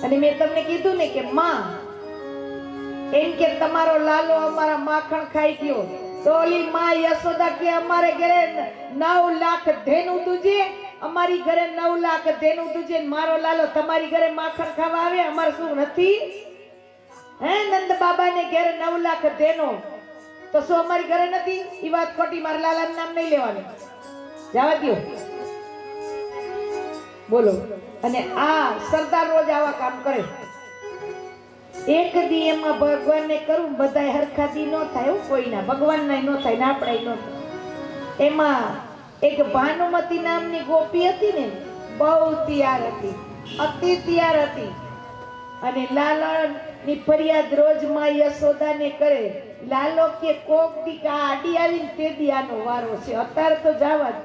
અને મેં તમને કીધું ને કે માં એમ કે તમારો લાલો અમારા માખણ ખાઈ ગયો, તો ઓલી માં યશોદા કે અમારે ઘરે 9 લાખ ધેનું તુજે, અમારી ઘરે 9 લાખ ધેનું તુજે, મારો લાલો તમારી ઘરે માખણ ખાવા આવે, અમાર શું નથી? હે નંદ બાબા ને ઘરે 9 લાખ ધેનો, તો શું અમારી ઘરે નથી? ઈ વાત ખોટી, મારા લાલાનું નામ નહીં લેવાનું, જવા દો. બોલો. અને આ સરદાર રોજ આવા કામ કરે. એક દી એમાં ભગવાનને કરું બધાય હરખા દી નો થાય, એવું કોઈના ભગવાનના નો થાય ને આપણે નો થાય. એમાં એક ભાનુમતી નામની ગોપી હતી ને, બહુ તૈયાર હતી, અતિ તૈયાર હતી. અને લાલાની ફરિયાદ રોજ માં યશોદાને કરે. લાલો કે કોક દી કા આડી આવીને તે દી આનો વારો છે, અત્યારે તો જવા જ.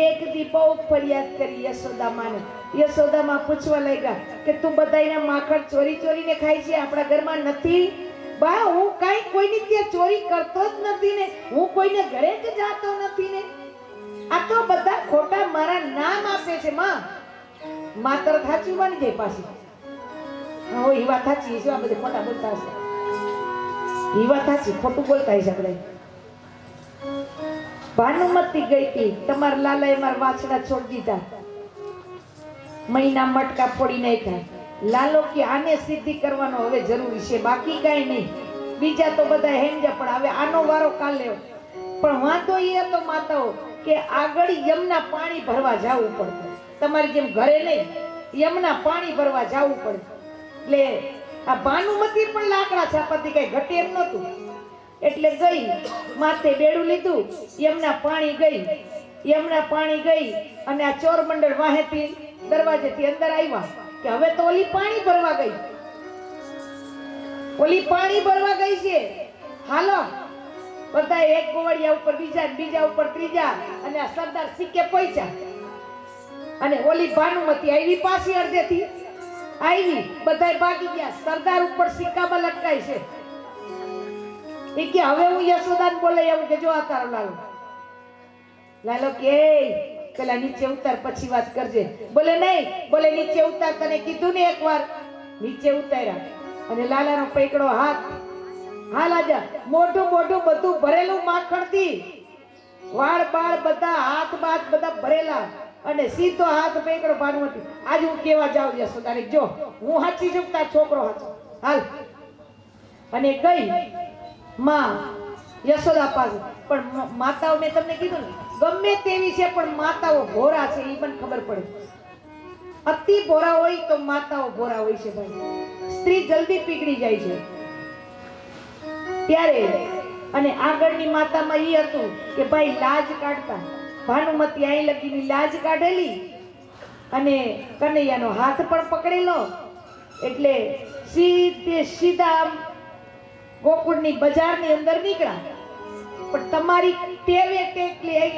એક દી બહુ ફરિયાદ કરી યશોદા માને. યશોદા માં પૂછવા લાગ્યા કે તું બધાયના માખણ ચોરી ચોરીને ખાય છે, આપણા ઘરમાં નથી? બા હું કાઈ કોઈની ત્યાં ચોરી કરતો જ નથી ને, હું કોઈને ઘરે જ જાતો નથી ને, આ તો બધા ખોટા મારા નામ આપે છે. માં તરત સાચું બની જાય પાછી. હો ઈ વાત સાચી છે, આ બધે ખોટા બોલતા હશે, ઈ વાત સાચી, ખોટું બોલતા હશે આપણે. ભાનુમતી ગઈ હતી, તમારા લાલાએ મારા વાછડા છોડી દીધા, મહિના મટકા ફોડી નાખ્યા. લાલો કે આને સિદ્ધિ કરવાનો હવે જરૂરી છે, બાકી કાંઈ નહીં. બીજા તો બધા હેમજા, પણ હવે આનો વારો કાલ લેવો. પણ વાંધો એ હતો માતાઓ કે આગળ યમના પાણી ભરવા જવું પડતું, તમારી જેમ ઘરે નહીં, યમના પાણી ભરવા જવું પડતું. એટલે આ ભાનુમતી પણ લાકડા છાપાથી કઈ ઘટે એમ નહોતું. એટલે ગઈ, માથે બેડું લીધું, યમના પાણી ગઈ, યમના પાણી ગઈ. અને આ ચોર મંડળ વાહેથી દરવાજેથી અંદર આવ્યા કે હવે તો ઓલી પાણી ભરવા ગઈ, ઓલી પાણી ભરવા ગઈ છે, હાલો. બધા એક ગોવડિયા ઉપર બીજા, બીજા ઉપર ત્રીજા, અને આ સરદાર સિક્કે પહોંચ્યા. અને ઓલી ભાનુમતી આવી પાછી અડધેથી આવી, બધા ભાગી ગયા. સરદાર ઉપર સિક્કામાં લટકાય છે. એ કે હવે હું યશોદાને બોલે એવું કે જો આ તારો લાલો. લાલો કે પેલા નીચે ઉતાર પછી વાત કરજે. બોલે નહીં, બોલે નીચે ઉતાર, તને કીધું ને એકવાર. નીચે ઉતાર્યા અને લાલાનો પૈકડો હાથ, હાલ આજા, મોઢું મોઢું બધું ભરેલું માખણથી, વાળ બાળ બધા હાથ બાથ બધા ભરેલા. અને સીધો હાથ પૈકડો ભાનુમતી. આજ હું કેવા જાઉં યશોદાને, જો હું હાચી છું, તાર છોકરો હાચો, હાલ. અને ગઈ માં યશોદા પાસે. પણ માતાઓ મેં તમને કીધું ને ગમે તેવી છે, પણ માતાઓ ભોરા છે, એ મને ખબર પડે. અતિ ભોરા હોય તો માતાઓ ભોરા હોય છે ભાઈ. સ્ત્રી જલ્દી પીગળી જાય છે. ત્યારે અને આગળની માતામાં એ હતું કે ભાઈ લાજ કાઢતા. ભાનુમતી અહીં લગીની લાજ કાઢેલી અને કનૈયાનો હાથ પણ પકડેલો. એટલે સીધા ગોકુળની બજારની અંદર નીકળ્યા. પણ તમારી ટેવ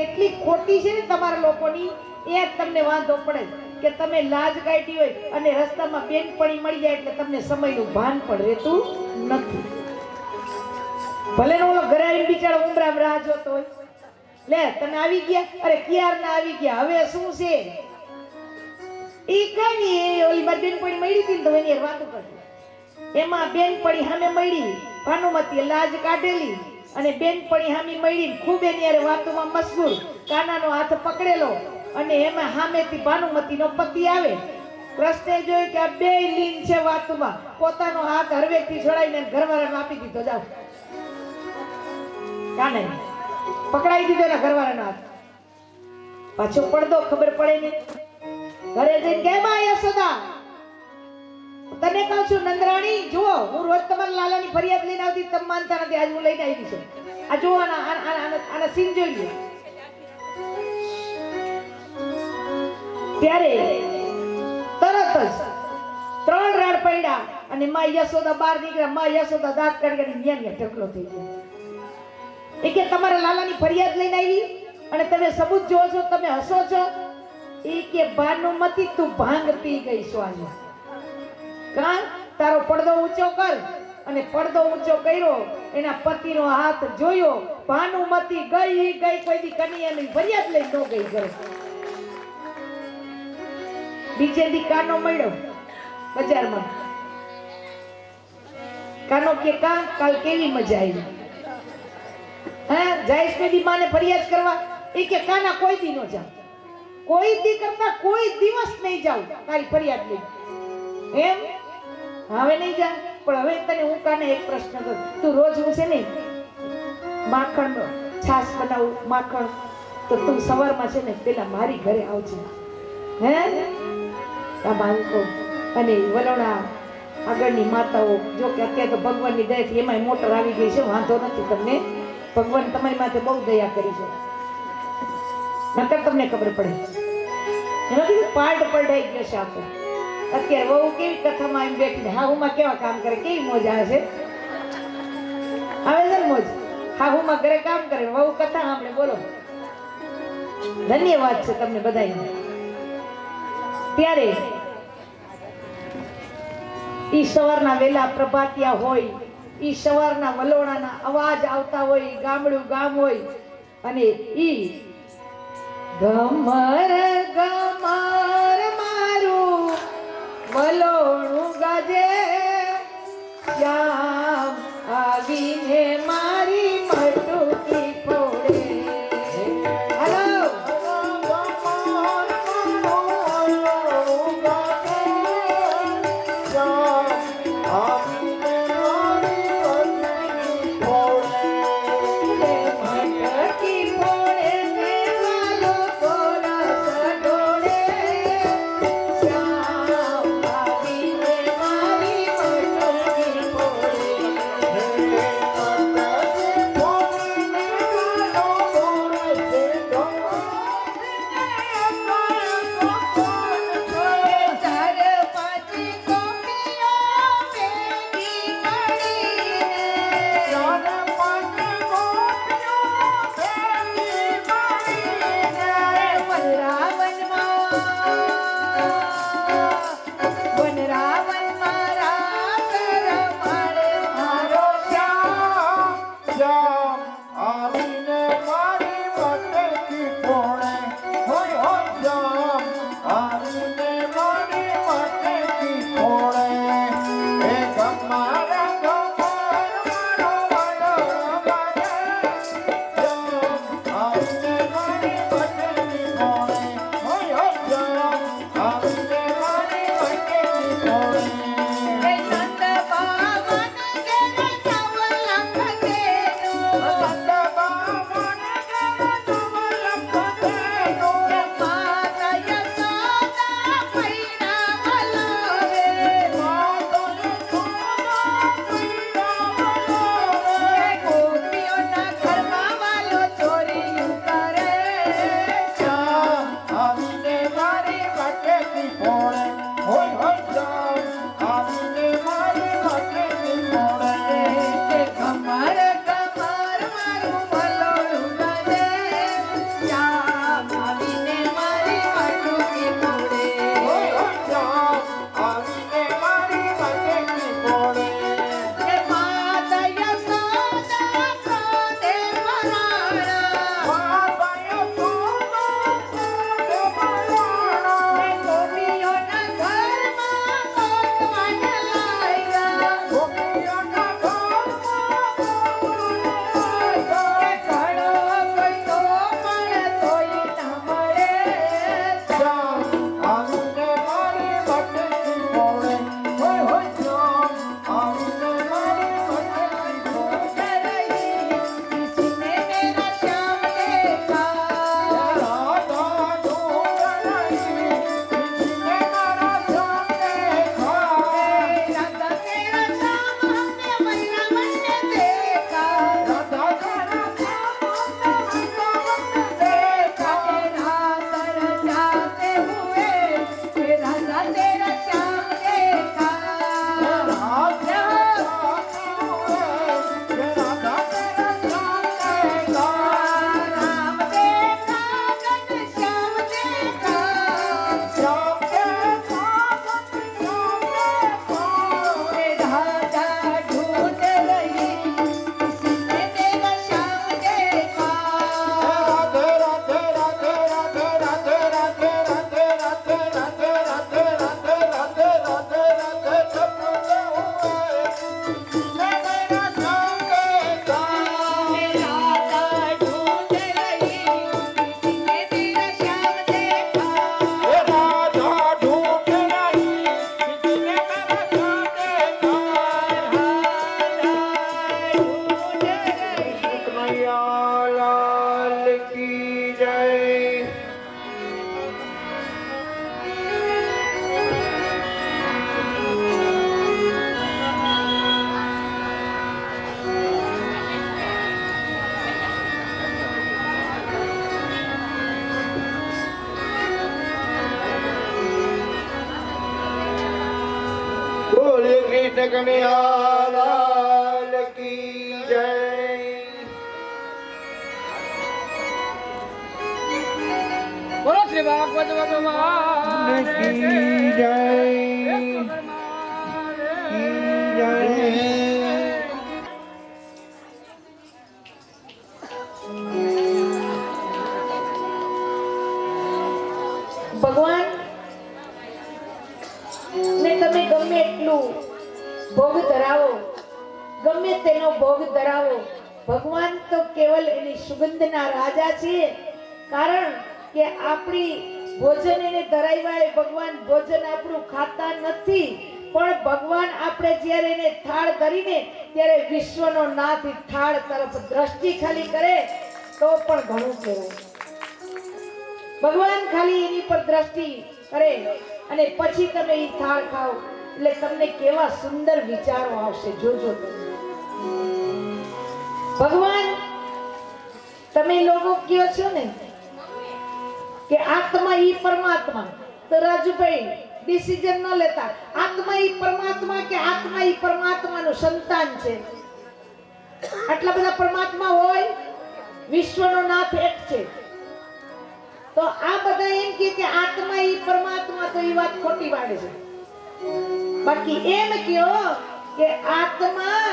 એટલી ખોટી છે ને તમારા લોકોની, એ તમને વાંધો પડે કે તમે લાજ કાઢી હોય અને રસ્તામાં બેનપણી મળી જાય એટલે તમને સમયનું ભાન પણ રહેતું નથી. ભલે ને ઓલો ઘરે આવીને બિચારો ઉમરામ રાહ જોતો હોય, લે તમે આવી ગયા, અરે ક્યારના આવી ગયા, હવે શું છે? એ કઈ નહીં, ઓલી બાર બેનપણી મળી હતી ને તો એની વાતો કરતી. એમાં બેનપણી સામે મળી, ભાનુમતીએ લાજ કાઢેલી અને બેનપણી સામે મળી, ખૂબ એની હારે વાતોમાં મશગુલ, કાનાનો હાથ પકડેલો. અને એમાં સામેથી ભાનુમતીનો પતિ આવે. કૃષ્ણે જોયું કે આ બે લીન છે વાતોમાં, પોતાનો હાથ હરવેથી છોડાઈને ઘરવાળાને આપી દીધો. જાઓ, કાને પકડાઈ દીધો એના ઘરવાળાનો હાથ. પાછો પડદો ખબર પડે ને, ઘરે જઈને કેમ આ યશોદા, તને કહું છું નંદરાણી, જુઓ હું રોજ તમારા લાલાની ફરિયાદ લઈને આવતી, તમે માનતા નથી, આજ હું લઈને આવી છું. આ જુઓ આના સીન જોઈ લો. ત્યારે તરત જ 3 રાડ પડ્યા અને માં યશોદા બહાર નીકળ્યા. માં યશોદા દાંત કાઢી ન્યા ઢગલો થઈ ગયો. એ કે તમારા લાલાની ફરિયાદ લઈને આવી અને તમે સબૂત જોવો છો, તમે હસો છો. એ કે ભાનુમતી તું ભાંગ પી ગઈ છો આજે. કાં તારો પડદો ઊંચો કર. અને પડદો ઊંચો કર્યો, એના પતિનો હાથ જોયો. ભાનુમતી ગઈ કોઈ દી કનૈયાની ફરિયાદ લઈ ન ગઈ ઘરે. બીજે દી કાનો મળ્યો બજારમાં. કાનો કે કા કાલ કેવી મજા આવી. હા જઈશ ને દી માને ફરિયાદ કરવા એ કે કાના કોઈ દી નો જાવ, કોઈ દી કરતા કોઈ દિવસ નહીં જાવ તારી ફરિયાદ લઈ. એમ હવે નહીં જા. પણ હવે તને હું કાને એક પ્રશ્ન કરું, તું રોજ હું છે ને માખણ છાશ બનાવું માખણ, તો તું સવારમાં છે ને પેલા મારી ઘરે આવજે. હે આ બાળકો અને વલોણા આગળની માતાઓ, જો કે અત્યારે તો ભગવાનની દયાથી એમાંય મોટર આવી ગઈ છે, વાંધો નથી તમને. ભગવાન તમારી માથે બહુ દયા કરી છે, નકર તમને ખબર પડે. એમાં કીધું પાર્ટ પલટાઈ ગયો છે આખો. અત્યારે વહુ કેવી કથામાં એમ બેઠીને હાહુમાં કેવા કામ કરે, કેવી મોજ આવે છે. આવે છે ને મોજ. હાહુમાં ઘરે કામ કરે, વહુ કથા સાંભળે. બોલો ધન્યવાદ છે તમને બધાને. ત્યારે ઈ સવારના વેલા પ્રભાતિયા હોય, ઈ સવારના વલોણાના અવાજ આવતા હોય, ગામડું ગામ હોય અને ઈ ગમર ગમર મારું વલોણું ગાજે, શ્યામ આવીને મારી મટુકી ફોડે. હાલો કનૈયા લાલ કી જય. બોલે કૃષ્ણ કનૈયા લાલ કી જય. બોલો શ્રી ભાગવત ભગવાન કી જય. કી જય. ભગવાન ને તમે ગમે એટલું ભોગ ધરાવો, ગમે તેનો ભોગ ધરાવો, ભગવાન તો કેવલ એની સુગંધના રાજા છે. કારણ કે આપણી ભોજન એને ધરાવ્યા, ભગવાન ભોજન આપણું ખાતા નથી, પણ ભગવાન આપણે જ્યારે એને થાળ ધરીને ત્યારે વિશ્વનો નાથ થાળ તરફ દ્રષ્ટિ ખાલી કરે તો પણ ઘણું કહેવાય. ભગવાન ખાલી એની પર દ્રષ્ટિ કરે અને પછી તમે એ થાળ ખાઓ એટલે તમને કેવા સુંદર વિચારો આવશે. જોજો તમે. ભગવાન તમે લોકો કયો છો ને કે આત્મા ઈ પરમાત્મા, તો રાજુભાઈ ડિસિઝન ન લેતા. આત્મા ઈ પરમાત્મા કે આત્મા ઈ પરમાત્માનું સંતાન છે? આટલા બધા પરમાત્મા હોય, વિશ્વનો નાથ એક છે, તો આ બધા એમ કે આત્મા ઈ પરમાત્મા, તો એ વાત ખોટી વાળે છે. બાકી એમ કયો કે આત્મા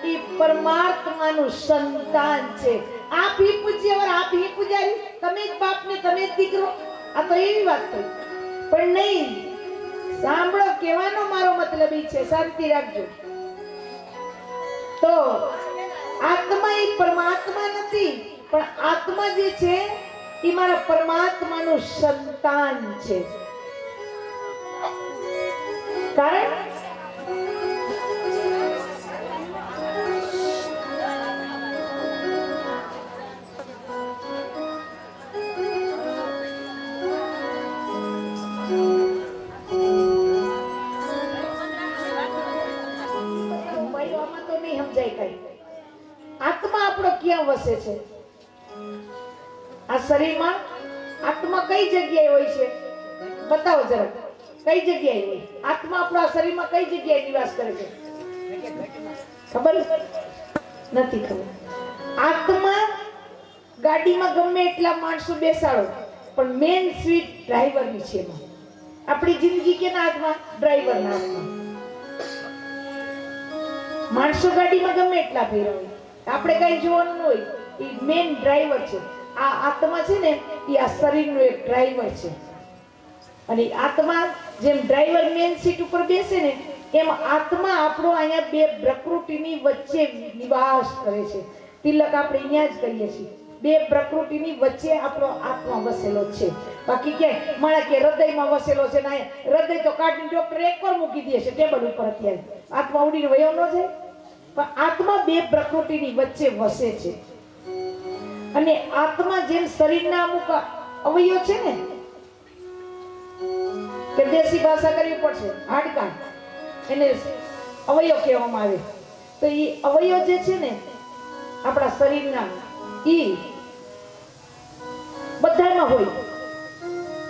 ઈ પરમાત્માનું સંતાન છે. આપ હી પૂજ્યવર, આપ હી પૂજારી, તમે જ બાપ ને તમે જ દીકરો, આ તો એવી વાત થઈ. પણ નહીં, સાંભળો, કહેવાનો મારો મતલબ ઈ છે, શાંતિ રાખજો. તો આત્મા ઈ પરમાત્મા નથી, પણ આત્મા જે છે એ મારા પરમાત્માનું સંતાન છે. કારણ આત્મા આપણો ક્યાં વસે છે? આ શરીરમાં આત્મા કઈ જગ્યાએ હોય છે? બતાવો જરા, કઈ જગ્યાએ હોય આત્મા? આપણો આ શરીરમાં કઈ જગ્યાએ નિવાસ કરે છે? ખબર નથી. ખબર. આત્મા ગાડીમાં ગમે એટલા માણસો બેસાડો, પણ મેન સીટ ડ્રાઈવરની છે. આપણી જિંદગી કેના હાથમાં? ડ્રાઈવરના હાથમાં. માણસો ગાડીમાં ગમે એટલા ફેરવે, આપણે કઈ જોવાનું હોય, એ મેન ડ્રાઈવર છે. આ આત્મા છે ને, એ આ શરીરનો એક ડ્રાઈવર છે. અને આત્મા જેમ ડ્રાઈવર મેન સીટ ઉપર બેસે ને, એમ આત્મા આપણો અહીંયા બે પ્રકૃતિની વચ્ચે નિવાસ કરે છે. તિલક આપણે અહીંયા જ કરીએ છીએ. બે પ્રકૃતિની વચ્ચે આપણો આત્મા વસેલો છે. બાકી કે માણા કે હૃદયમાં વસેલો છે ને, હૃદય તો કાઢીને ડોક્ટર એકવાર મૂકી દે છે ટેબલ ઉપર. અત્યારે આત્મા ઉડીને વયો ન જાય, પણ આત્મા બે પ્રકૃતિની વચ્ચે વસે છે. અને આત્મા જેમ શરીરના અમુક અવયવ છે ને, કે દેશી ભાષા કરવી પડશે, હાડકાં, એને અવયવ કહેવામાં આવે. તો એ અવયવ જે છે ને આપણા શરીરના, ઈ બધામાં હોય.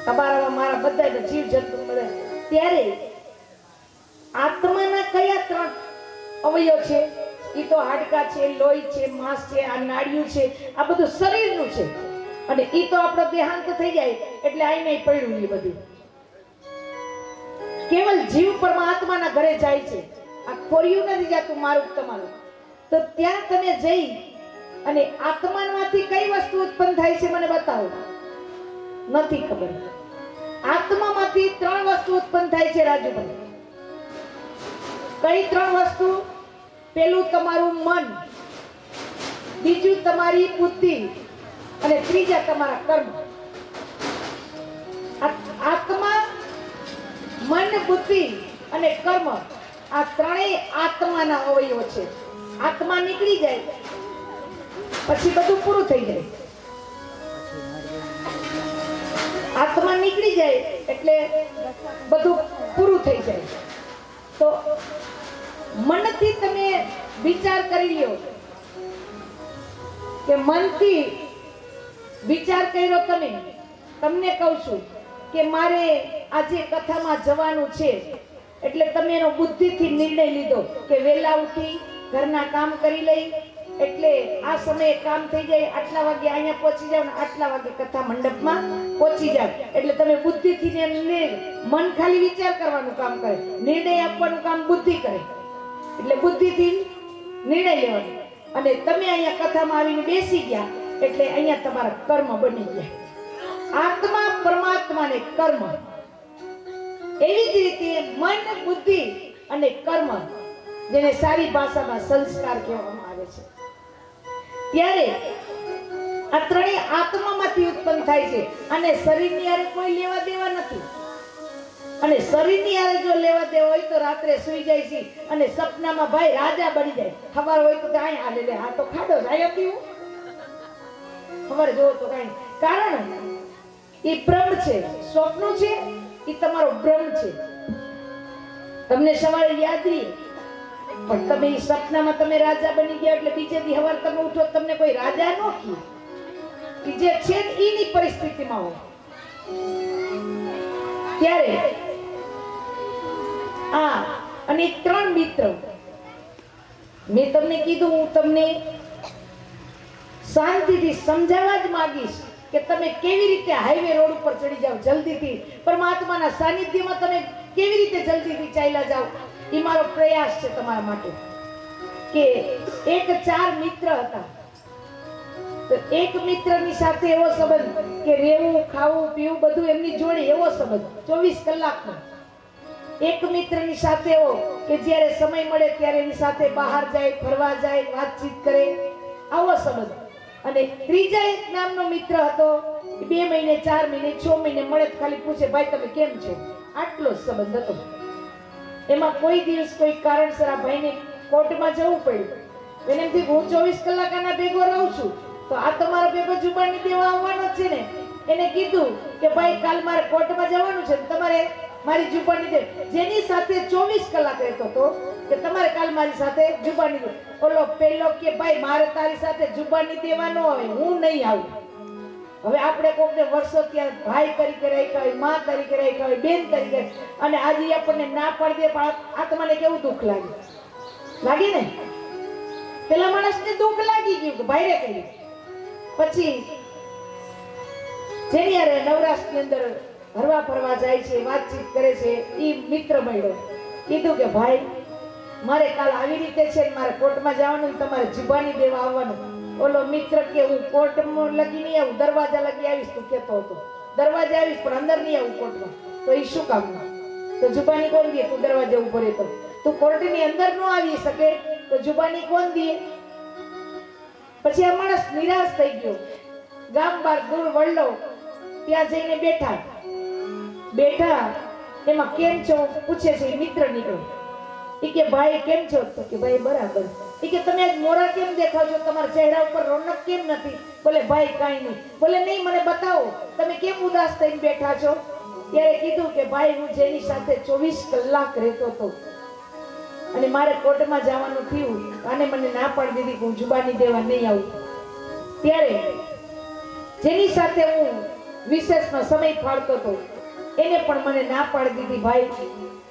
તમારા મારા બધા જીવ જંતુ બધા. ત્યારે આત્માના કયા ત્રણ અવયવ છે? ઈ તો હાડકા છે, લોહી છે, માંસ છે, આ નાડિયું છે, આ બધું શરીરનું છે. અને ઈ તો આપણો દેહાંત થઈ જાય એટલે આઈને પડ્યું એ બધું. કેવલ જીવ પરમાત્માના ઘરે જાય છે. આ ખોરિયું નથી જાતું મારું તમારું. તો ત્યાં તમે જઈ અને આત્મામાંથી કઈ વસ્તુ ઉત્પન્ન થાય છે મને બતાવો. નથી ખબર. આત્મામાંથી ત્રણ વસ્તુ ઉત્પન્ન થાય છે રાજુભાઈ. કઈ ત્રણ વસ્તુ? પેલું તમારું મન, બીજું તમારી બુદ્ધિ, અને ત્રીજા તમારા કર્મ. આત્મા, મન, બુદ્ધિ અને કર્મ, આ ત્રણેય આત્માના અવયવો છે. આત્મા નીકળી જાય પછી બધું પૂરું થઈ જાય. આત્મા નીકળી જાય એટલે બધું પૂરું થઈ જાય. તો મનથી તમે વિચાર કરી લ્યો કે મનથી વિચાર કર્યો તમે, તમને કહું છું કે મારે આજે કથામાં જવાનું છે, એટલે તમે એનો બુદ્ધિથી નિર્ણય લીધો કે વહેલા ઉઠી ઘરના કામ કરી લઈ, એટલે આ સમયે કામ થઈ જાય, આટલા વાગે અહીંયા પહોંચી જાવ ને આટલા વાગે કથા મંડપમાં પહોંચી જાવ. એટલે તમે બુદ્ધિથી મન ખાલી વિચાર કરવાનું કામ કરે, નિર્ણય આપવાનું કામ બુદ્ધિ કરે. એટલે બુદ્ધિથી નિર્ણય લેવાનો, અને તમે અહીંયા કથામાં આવીને બેસી ગયા એટલે અહીંયા તમારા કર્મ બની ગયા. આત્મા પરમાત્માને કર્મ, એવી જ રીતે મન, બુદ્ધિ અને કર્મ, જેને સારી ભાષામાં સંસ્કાર કહેવામાં આવે છે. ત્યારે આ ત્રણેય આત્મામાંથી ઉત્પન્ન થાય છે, અને શરીરની હારે કોઈ લેવા દેવા નથી. અને શરીરની હારે જો લેવા દેવા હોય તો રાત્રે સૂઈ જાય છે અને સપનામાં ભાઈ રાજા બની જાય. ખબર હોય તો અહીં હાલે લે, આ તો ખાડો જાય હતી હું ખબર જો તો કઈ. કારણ એ બ્રહ્મ છે, સ્વપ્ન છે એ તમારો બ્રહ્મ છે. તમને સવારે યાદ રહી, પણ તમે એ સપનામાં તમે રાજા બની ગયા એટલે બીજે દી સવારે તમે ઉઠો તમને કોઈ રાજા ન કહે, કે જે છે એની પરિસ્થિતિમાં હોય. ત્યારે અને ત્રણ મિત્ર મેં તમને કીધું, હું તમને શાંતિથી સમજાવવા જ માંગીશ કે તમે કેવી રીતે હાઈવે રોડ ઉપર ચડી જાઓ જલ્દીથી, પરમાત્માના સાનિધ્યમાં તમે કેવી રીતે જલ્દીથી ચાલ્યા જાઓ. એ મારો પ્રયાસ છે તમારા માટે. કે એક 4 મિત્ર હતા, તો એક મિત્રની સાથે એવો સંબંધ કે રહેવું, ખાવું, પીવું બધું એમની જોડે, એવો સંબંધ 24 કલાકનો. એક મિત્રની સાથે એવો કે જ્યારે સમય મળે ત્યારે એની સાથે બહાર જાય, ફરવા જાય, વાતચીત કરે, આવો સંબંધ. અને ત્રીજા એક નામનો મિત્ર હતો, 2 મહિને, 4 મહિને, 6 મહિને મળે ખાલી પૂછે ભાઈ તમે કેમ છો, આટલો સંબંધ હતો. એમાં કોઈ દિવસ કોઈ કારણસર આ ભાઈને કોર્ટમાં જવું પડ્યું. એને એમથી હું 24 કલાક આના ભેગો રહું છું તો આ તમારો ભેગો જુબાની દેવા આવવાનો છે ને. એને કીધું કે ભાઈ કાલ મારે કોર્ટમાં જવાનું છે, તમારે મારી જુબાની દે. જેની સાથે 24 કલાક રહેતો હતો કે તમારે કાલ મારી સાથે જુબાની દે. ઓલો પેલો કે ભાઈ મારે તારી સાથે જુબાની દેવા ન આવે, હું નહીં આવું. હવે આપણે કોકને વર્ષો ત્યાં ભાઈ તરીકે રાખ્યા હોય, માં તરીકે રાખ્યા હોય, બેન તરીકે, અને આજે આપણને ના પાડી દે, પણ આત્માને કેવું દુઃખ લાગે, લાગે ને. પેલા માણસને દુઃખ લાગી ગયું કે ભાઈ રે કહ્યું. પછી જેની હારે નવરાષ્ટ્રની અંદર હરવા ફરવા જાય છે, વાતચીત કરે છે, એ મિત્ર મળ્યો. કીધું કે ભાઈ મારે કાલ આવી રીતે છે, મારે કોર્ટમાં જવાનું, તમારે જુબાની દેવા આવવાનું. ઓલો મિત્ર કે હું કોર્ટમાં લગી નહીં આવું, દરવાજા લગી આવીશ. તું કેતો હતો દરવાજે આવીશ પણ અંદર નહીં આવું કોર્ટમાં. તો એ શું કામ? તો જુબાની કોણ દે? તું દરવાજે ઉભો રહેતો, તું કોર્ટની અંદર ન આવી શકે તો જુબાની કોણ દે? પછી આ માણસ નિરાશ થઈ ગયો. ગામ બાર દૂર વળલો, ત્યાં જઈને બેઠા એમાં કેમ છો પૂછે છે. મિત્ર નીકળ્યો. એ કે ભાઈ કેમ છો? તો કે ભાઈ બરાબર. એ કે તમે આજ મોરા કેમ દેખાવ છો, તમારા ચહેરા ઉપર રોનક કેમ નથી? બોલે ભાઈ કાંઈ નહીં. બોલે નહીં, મને બતાવો તમે કેમ ઉદાસ થઈને બેઠા છો. ત્યારે કીધું કે ભાઈ હું જેની સાથે 24 કલાક રહેતો હતો અને મારે કોર્ટમાં જવાનું થયું, અને મને ના પાડી દીધી કે હું જુબાની દેવા નહીં આવું. ત્યારે જેની સાથે હું વિશેષનો સમય ફાળતો હતો એને પણ મને ના પાડી દીધી ભાઈ.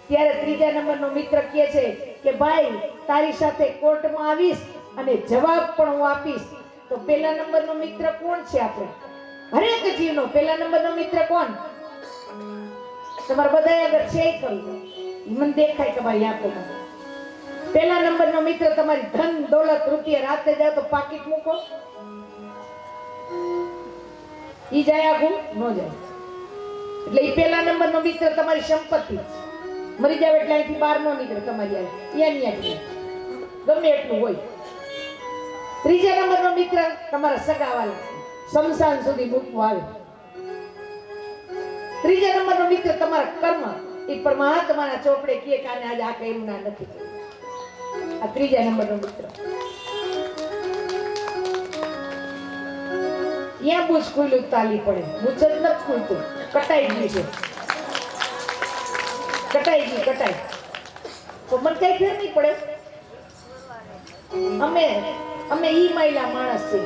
ત્યારે ત્રીજા નંબરનો મિત્ર કહે છે કે ભાઈ તારી સાથે કોર્ટમાં આવીશ અને જવાબ પણ હું આપીશ. તો પહેલા નંબરનો મિત્ર કોણ છે? આપણે હરેક જીવનો પહેલા નંબરનો મિત્ર કોણ? તમારા બધા આગળ છે ખરું, મને દેખાય તમારી આંખોમાં. પહેલા નંબરનો મિત્ર તમારી ધન દોલત રૂપિયા. રાતે જાવ તો પાકીટ મૂકો, ઈ જાય આખું ન જાય. એટલે ઈ પહેલા નંબરનો મિત્ર તમારી સંપત્તિ. મરી જાવ એટલે અહીંથી બહાર ન નીકળે તમારી આવી, ગમે એટલું હોય. ત્રીજા નંબરનો મિત્ર તમારા સગાવાલા, શમશાન સુધી મૂકવા આવે. ત્રીજા નંબરનો મિત્ર તમારા કર્મ. એ પરમાત્માના ચોપડે કે કાને આજે આ કર્યું ના નથી. આ ત્રીજા નંબરનો મિત્ર. અહીંયા બુજ ખુલ્લું તાલી પડે, બુજ જ નથી ખુલતું, કટાઈ ગયું છે, કટાઈ. તો મને કઈ ફેર નહીં પડે. અમે ઈ માયલા માણસ છે.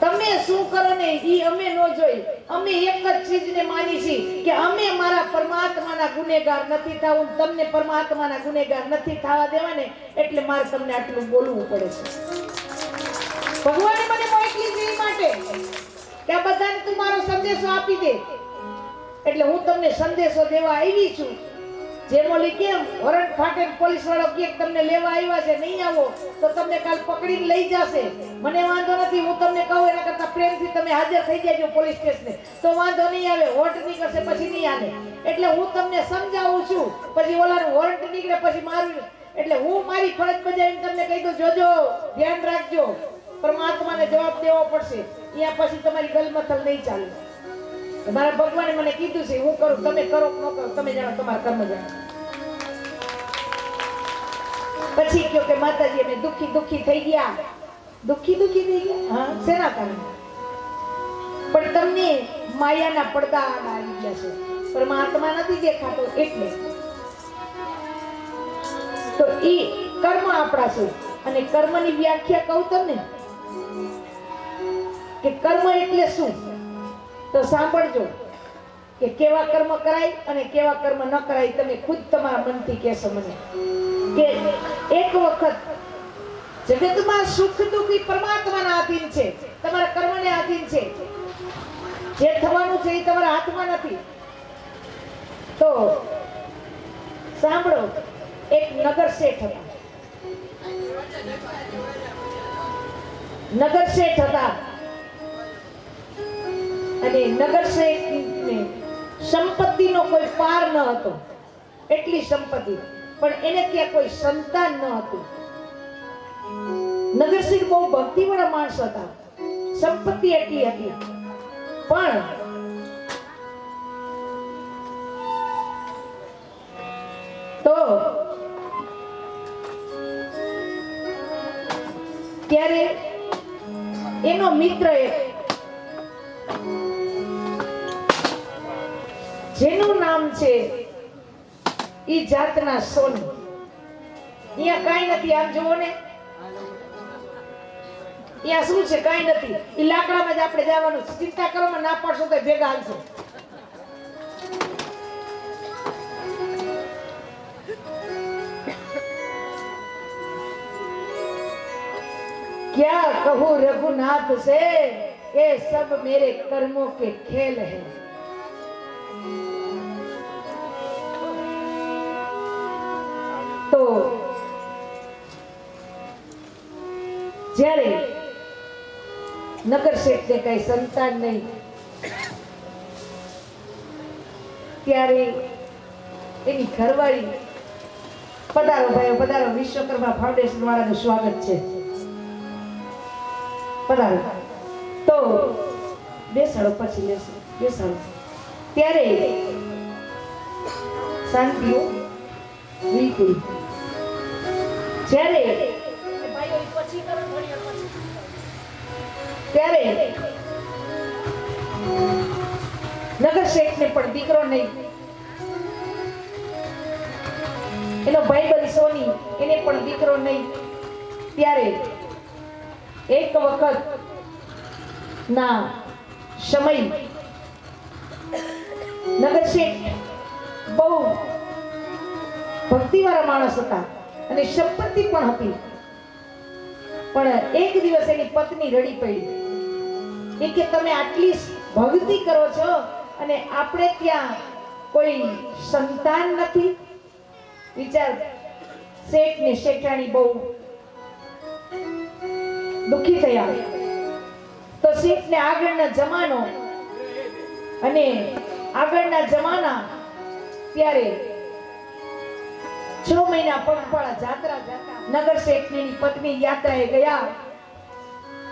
તમે શું કરો ને ઈ અમે નો જોઈ. અમે એક જ ચીજને માની છીએ કે અમે મારા પરમાત્માના ગુનેગાર નથી થાવું, તમને પરમાત્માના ગુનેગાર નથી થવા દેવાને, એટલે મારે તમને આટલું બોલવું પડે છે. ભગવાને મને મોકલી છે ઈ માટે કે આ બધાને તું મારો સંદેશો આપી દે. એટલે હું તમને સંદેશો દેવા આવી છું. જેમ ઓલી કેમ વરંટ ફાટે પોલીસ વાળો કે તમને લેવા આવ્યા છે, નહીં આવો તો તમને કાલ પકડીને લઈ જશે. મને વાંધો નથી, હું તમને કહું એના કરતા પ્રેમથી તમે હાજર થઈ જાજો પોલીસ સ્ટેશને, તો વાંધો નહીં આવે. વોટ નીકળશે પછી નહીં આવે. એટલે હું તમને સમજાવું છું, પછી ઓલાનું વોરંટ નીકળે પછી મારું. એટલે હું મારી ફરજ બજાવીને તમને કહી દઉં, જોજો, ધ્યાન રાખજો, પરમાત્માને જવાબ દેવો પડશે. અહીંયા પછી તમારી ગલમથલ નહીં ચાલે. મારા ભગવાને મને કીધું છે, હું કરું, તમે કરો કે ન કરો, તમે જાણો, તમારા કર્મ જાણો. પછી કયો કે માતાજી અમે દુખી થઈ ગયા. હા, શેના કારણે? પણ તમને માયાના પડદા આવી ગયા છે, પરમાત્મા નથી દેખાતો એટલે. તો ઈ કર્મ આપણા છે. અને કર્મની વ્યાખ્યા કહું તમને કે કર્મ એટલે શું, તો સાંભળજો કે કેવા કર્મ કરાય અને કેવા કર્મ ન કરાય. તમે ખુદ તમારા મનથી કહેશો મને કે એક વખત જગતમાં સુખ દુઃખ પરમાત્માના આધીન છે, તમારા કર્મને આધીન છે. જે થવાનું છે એ તમારા હાથમાં નથી. તો સાંભળો, એક નગર શેઠ હતા. અને નગર શેઠને સંપત્તિનો કોઈ પાર ન હતો, એટલી સંપત્તિ, પણ એને ત્યાં કોઈ સંતાન ન હતું. નગર શેઠ બહુ ભક્તિવાળા માણસ હતા, સંપત્તિ એટલી હતી, પણ તો ત્યારે એનો મિત્ર એક, જેનું નામ છે ઈ જાતના સોનું. અહીંયા કાંઈ નથી, આમ જુઓ ને, અહીંયા શું છે? કાંઈ નથી. ઈ લાકડામાં જ આપણે જવાનું. ચિંતા કરો, ના પડશો તો ભેગા હાલશો. क्या कहूँ रघुनाथ से, ये सब मेरे कर्मों के खेल हैं. તો જ્યારે નગર શેઠને કઈ સંતાન નહીં, ત્યારે એની ઘરવાળી, પધારો ભાઈઓ, પધારો, વિશ્વકર્મા ફાઉન્ડેશન વાળાનું સ્વાગત છે, પધારો. તો બેસાડો, પછી લેશો, બેસાડો. ત્યારે શાંતિઓ બિલકુલ. જ્યારે ત્યારે નગર શેઠને પણ દીકરો નહીં, એનો ભાઈબંધ સોની, એને પણ દીકરો નહીં. ત્યારે એક વખત ના સમય નગર શેઠ બહુ ભક્તિવાળા માણસ હતા અને સંપત્તિ પણ હતી. પણ એક દિવસ એની પત્ની રડી પડી. એ કે તમે આટલી ભક્તિ કરો છો અને આપણે ત્યાં કોઈ સંતાન નથી. વિચાર, શેઠ ને શેઠાણી બહુ દુખી થયા. તો શેઠ ને આગળના જમાનો અને આગળના જમાના ત્યારે 6 મહિના પગપાળા જાત્રા નગર શેઠની પત્ની યાત્રાએ ગયા.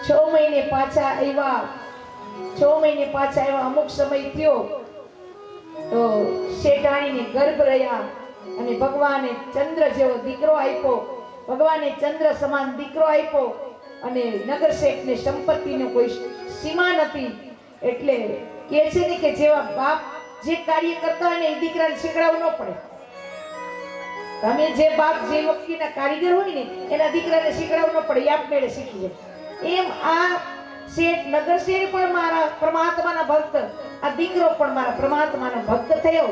6 મહિને પાછા આવ્યા. 6 મહિને પાછા આવ્યા. અમુક સમય થયો તો શેઠાણીને ગર્ભ રહ્યા અને ભગવાને ચંદ્ર જેવો દીકરો આપ્યો. ભગવાને ચંદ્ર સમાન દીકરો આપ્યો અને નગર શેઠને સંપત્તિનો કોઈ સીમા નથી. એટલે કહે છે ને કે જેવા બાપ જે કાર્ય કરતા હોય ને એ દીકરાને શીખડાવવું ન પડે. તમે જે બાપ જે વ્યક્તિના કારીગર હોય ને એના દીકરાને શીખડાવવું ન પડે, એ આપમેળે શીખી જાય. એમ આ શેઠ નગર શેઠ પણ મારા પરમાત્માના ભક્ત, આ દીકરો પણ મારા પરમાત્માનો ભક્ત થયો.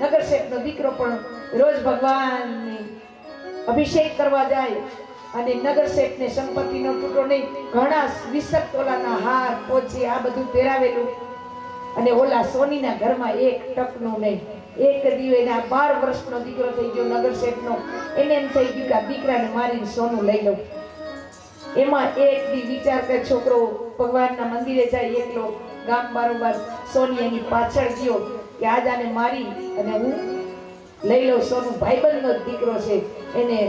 નગર શેઠનો દીકરો પણ રોજ ભગવાનની અભિષેક કરવા જાય અને નગર શેઠને સંપત્તિનો તૂટો નહીં, ઘણા 20 તોલાના હાર પોચી આ બધું પહેરાવેલું. અને ઓલા સોનીના ઘરમાં એક ટકનું નહીં. એક દિવસ આ 12 વર્ષનો દીકરો થઈ ગયો નગર શેઠનો. એને એમ થઈ ગયું કે આ દીકરાને મારીને સોનું લઈ લઉં. એમાં એક દી વિચાર કરે છોકરો ભગવાનના મંદિરે જાય એકલો, ગામ બારોબાર સોની એની પાછળ ગયો કે આજ આને મારી અને હું લઈ લઉં સોનું. ભાઈબંધનો દીકરો છે, એને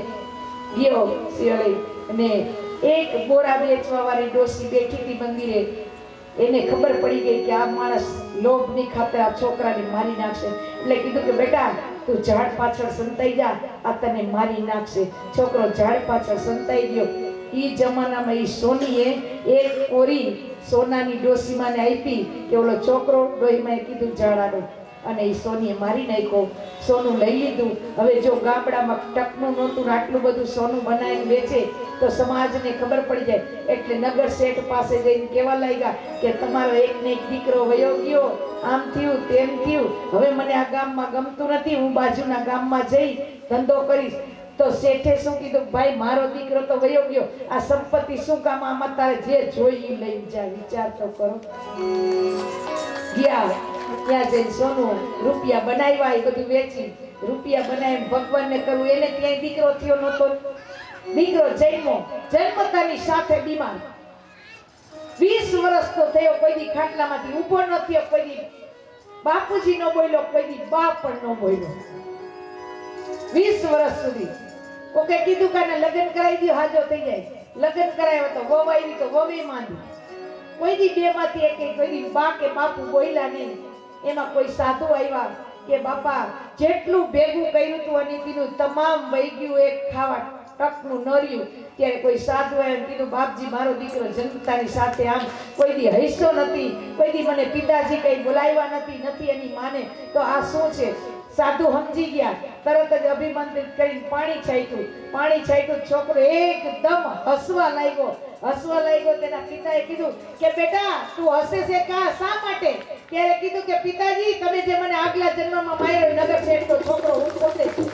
ગયો શિયાળે અને એક બોરા વેચવા વાળી ડોસી બેઠી હતી મંદિરે. એને ખબર પડી ગઈ કે આ માણસ લોભની ખાતર આ છોકરાને મારી નાખશે. એટલે કીધું કે બેટા તું ઝાડ પાછળ સંતાઈ જા, આ તને મારી નાખશે. છોકરો ઝાડ પાછળ સંતાઈ ગયો. ઈ જમાનામાં ઈ સોનીએ એક કોરી સોનાની ડોસીમાને આપી કે ઓલો છોકરો ડોહીમાં કીધું ઝાડાનું, અને ઈ સોનીએ મારી નાખ્યો. સોનું લઈ લીધું. હવે જો ગામડામાં ટકનું નહોતું, આટલું બધું સોનું બનાવીને વેચે તો સમાજને ખબર પડી જાય. એટલે નગર શેઠ પાસે જઈને કહેવા લાગ્યા કે તમારો એક ને એક દીકરો વયો ગયો, આમ થયું તેમ થયું, હવે મને આ ગામમાં ગમતું નથી, હું બાજુના ગામમાં જઈ ધંધો કરીશ. તો શેઠે શું કીધું, ભાઈ મારો દીકરો તો વયો ગયો, આ સંપત્તિ શું કામ, આમાં તારે જે જોઈ એ લઈ જા. વિચાર તો કરો. ગયા ત્યાં જઈને સોનું રૂપિયા બનાવ્યા, એ બધું વેચી રૂપિયા બનાવીને ભગવાનને કરવું. એને ક્યાંય દીકરો થયો નહોતો. દીકરો જન્મતાની સાથે બીમાર. 20 વર્ષ તો થયો, કોઈ દી ખાટલામાંથી ઊભો ન થયો, કોઈ દી બાપુજી નો બોલ્યો, કોઈ દી બાપ પણ ન બોલ્યો. 20 વર્ષ સુધી કોકે કીધું કે લગ્ન કરાવી દો હાજો થઈ જાય. લગ્ન કરાવ્યો તો વહુ આવી તો વહુ માંદી. કોઈ દી બે માંથી એક, કોઈ દી બા કે બાપુ બોલ્યા નહીં. એમાં કોઈ સાધુ આવ્યા કે બાપા જેટલું ભેગું કર્યું તું અને કીધું તમામ વહી ગયું, એક ખાવા ટકનું નર્યું. ત્યારે કોઈ સાધુ એમ કીધું બાપજી મારો દીકરો જન્મતાની સાથે આમ કોઈ દી હૈસો નથી, કોઈ દી મને પિતાજી કઈ બોલાવ્યા નથી એની માને. તો આ શું છે? સાધુ સમજી ગયા, તરત જ અભિમંત્રિત કરીને પાણી છાંટ્યું. છોકરો એકદમ હસવા લાગ્યો. તેના પિતાએ કીધું કે બેટા તું હસે છે શા માટે? ત્યારે કીધું કે પિતાજી તમે જે મને આગલા જન્મમાં માર્યો નગર શેઠનો છોકરો હું પોતે છું.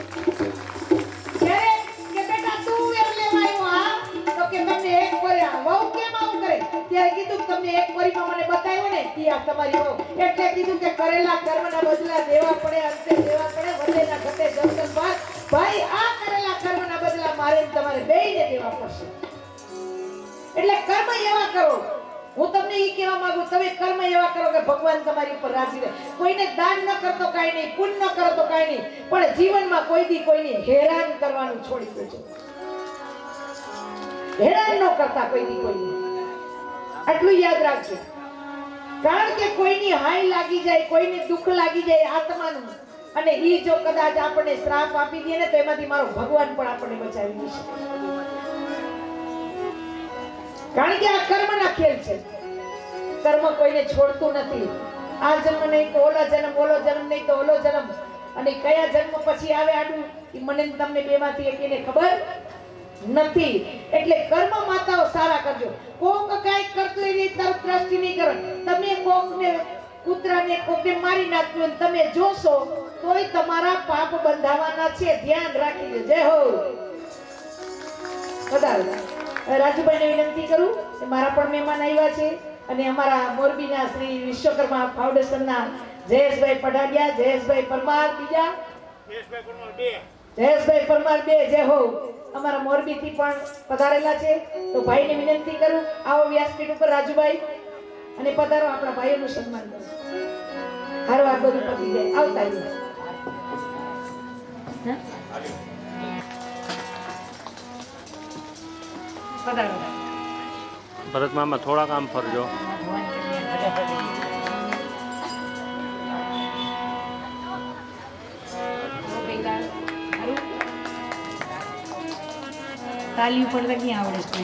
ત્યારે કે બેટા તું એમ લેવા આવ્યો હા? તો કે તમને એક કોરી વહુ કેમ આવું કરે? ત્યારે કીધું તમને એક કોરીમાં મને બતાવ્યો ને કે આ તમારી વહુ. એટલે કીધું કે કરેલા કર્મના બદલા દેવા પડે, અંતે દેવા પડે, વધેના ઘટે જમતન બાદ. ભાઈ આ કરેલા કર્મના બદલા મારે તમારે બેયને દેવા પડશે. એટલે કર્મ એવા કરો. હું તમને ઈ કહેવા માંગુ, તમે કર્મ એવા કરો કે ભગવાન તમારી ઉપર રાજી રહે. કોઈને દાન ન કરતો કાઈ નહીં, પુણ્ય ન કરતો કાઈ નહીં, પણ જીવનમાં કોઈ દી કોઈને હેરાન કરવાનું છોડી દેજો. હેરાન ન કરતા કોઈ દી કોઈને. આટલું યાદ રાખજો. કારણ કે કોઈની હાઈ લાગી જાય, કોઈને દુઃખ લાગી જાય આત્માનું, અને ઈ જો કદાચ આપણને શ્રાપ આપી દે ને તો એમાંથી મારો ભગવાન પણ આપણને બચાવી દેશે. કારણ કે આ કર્મના ખેલ છે. કર્મ કોઈને છોડતું નથી. આ જન્મ નહીં તો ઓલો જન્મ, ઓલો જન્મ નહીં તો ઓલો જન્મ, અને કયા જન્મ પછી આવે આડું એ મને તમને બેમાંથી એકને ખબર નથી. એટલે કર્મ માતાઓ સારા કરજો. કોક કાંઈક કરતું એની તરફ દ્રષ્ટિ નહીં કરો. તમે કોકને કૂતરાને કોકે મારી નાખ્યું તમે જોશો તોય તમારા પાપ બંધાવાના છે. ધ્યાન રાખીજો. જય હો. પધારો. રાજુભાઈને વિનંતી કરું, મારા પણ મહેમાન આવ્યા છે, અને અમારા મોરબીના શ્રી વિશ્વકર્મા ફાઉન્ડેશનના જયેશભાઈ પઢાડિયા, જયેશભાઈ પરમાર બીજા, જયેશભાઈ પરમાર બે, જય હો, અમારા મોરબીથી પણ પધારેલા છે. તો ભાઈને વિનંતી કરું, આવો વ્યાસપીઠ ઉપર રાજુભાઈ, અને પધારો, આપણા ભાઈઓનું સન્માન કરો. હારો આ બધું પતી જાય. આવતા ભરત મામા થોડાક આમ ફરજો. તાલી ઉપર લગી આવડે છે.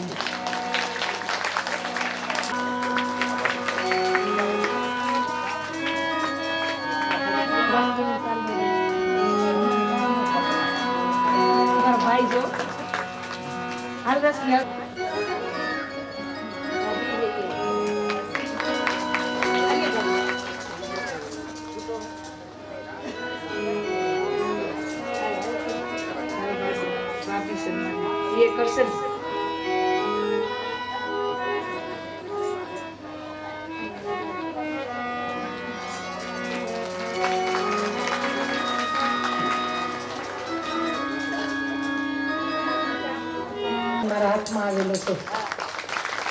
કરવામાં આવેલો છે.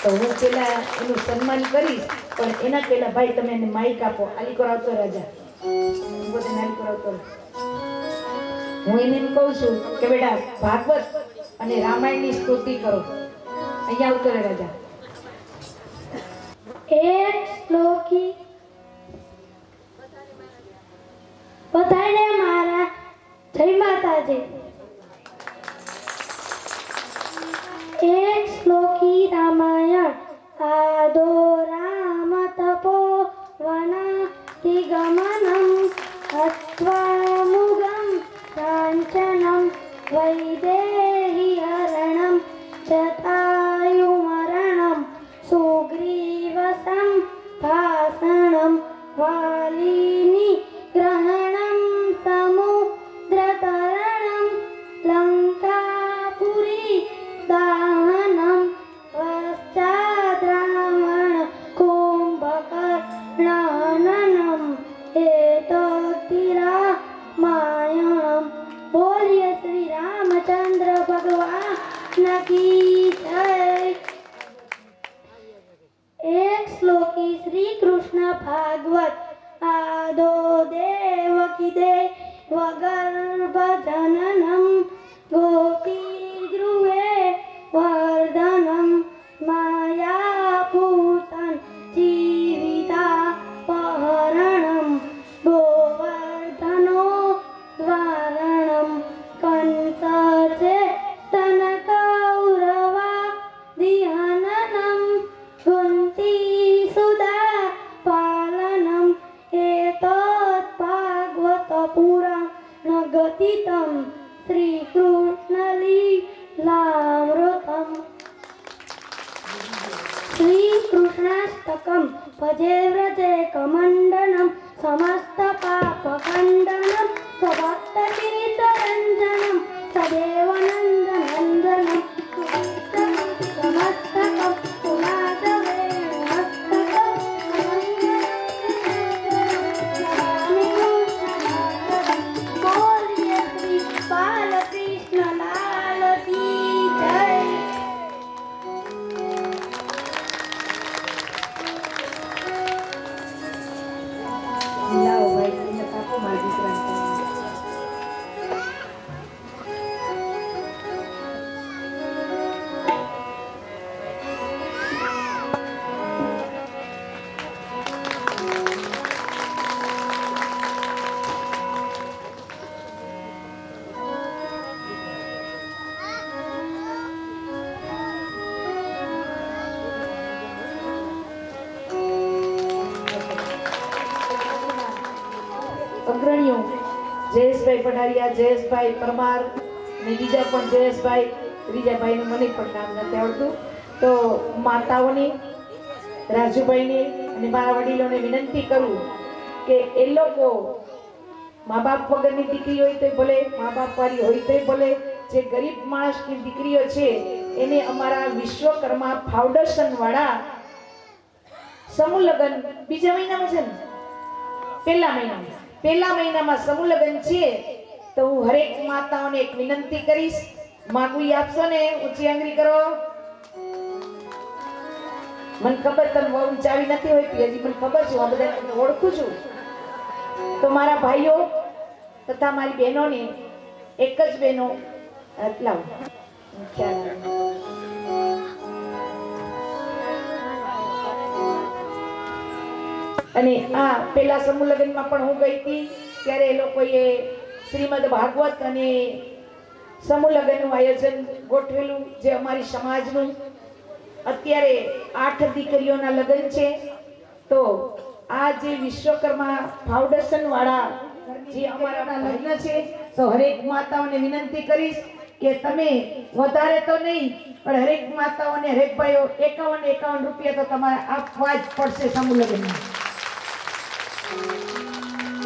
તો હું પેલા એનું સન્માન કરીશ, પણ એના પહેલા ભાઈ તમે એને માઈક આપો. આલી કરાવતો રાજા, બધાને આલી કરાવતો. હું એને એમ કહું છું કે બેટા ભાગવત અને રામાયણની સ્તુતિ કરો. અહીંયા આવતો રે રાજા. એક શ્લોકી બધાને મારા જય માતાજી. એક શ્લોકી રામાયણ આદો રામ તપો વનાતિ ગમનમ હત્વા મુગમ કાંચનમ વૈદેહી હરણમ જટાયુમરણમ સુગ્રીવસમ ભાષણમ વાલીની ગ્રહણમ સમુદ્રતરણમ લંકાપુરી દાહનમ પશ્ચાદ્રાવણ કુંભકર્ણનમ એતતિરામાયણમ. બોલીએ શ્રી રામચંદ્ર ભગવાન કી જય. એક શ્લોકી શ્રી કૃષ્ણ ભાગવત આદો દેવકી દેવગર્ભ જનનમ ગોપી ગૃહે વર્ધનમ માયાપૂતન જીવિતા પહરણમ ગોવર્ધનો દ્વારણમ કંસચે તનકૌરવા દિહનનમ કુંતી સુદા પાલનમ એતત ભાગવત પુરાણ ગતિતમ શ્રી કૃષ્ણ લીલામૃતમ. શ્રી કૃષ્ણાષ્ટકમ ભજે વ્રજે કમંડનમ સમસ્ત પાપ ખંડનમ સ્વભક્ત ચિત્તરંજનમ સદેવ નંદ નંદનમ સમસ્તકમ પુનાદવે મસ્તકમ બોલીએ શ્રી બાલકૃષ્ણ લાલ કી જય. લાવો ભાઈ, એને કાપો મારી દીકરાને. અગ્રણીઓ જયેશભાઈ પઢારિયા, જયેશભાઈ પરમાર અને બીજા પણ જયેશભાઈ, ત્રીજા ભાઈનું મને પણ નામ નથી આવડતું. તો માતાઓની, રાજુભાઈની અને મારા વડીલોને વિનંતી કરું કે એ લોકો મા બાપ વગરની દીકરી હોય તો ભલે, મા બાપ વાળી હોય તો ભલે, જે ગરીબ માણસની દીકરીઓ છે એને અમારા વિશ્વકર્મા ફાઉન્ડેશન વાળા સમૂહ લગ્ન બીજા મહિનામાં છે ને, પહેલા મહિનામાં સમૂહ લગ્ન છે. તો હું હરેક માતાઓને એક વિનંતી કરીશ, માગુઈ આપશો ને, ઊંચી આંગળી કરો. મને ખબર તમે બહુ ઊંચાવી નથી હોતી, હજી મને ખબર છે, હું આ બધા તમને ઓળખું છું. તો મારા ભાઈઓ તથા મારી બહેનોને, એક જ બહેનો લાવો ખ્યાલ રાખો. અને આ પેલા સમૂહ લગ્નમાં પણ હું ગઈ હતી, ત્યારે એ લોકોએ શ્રીમદ ભાગવત અને સમૂહ લગ્નનું આયોજન ગોઠવેલું, જે અમારી સમાજનું. અત્યારે 8 દીકરીઓના લગ્ન છે. તો આ જે વિશ્વકર્મા ફાઉન્ડેશન વાળા જે અમારા લગ્ન છે, તો હરેક માતાઓને વિનંતી કરીશ કે તમે વધારે તો નહીં, પણ હરેક માતાઓને, હરેક ભાઈઓ 51 રૂપિયા તો તમારે આપવા જ પડશે સમૂહ લગ્નમાં.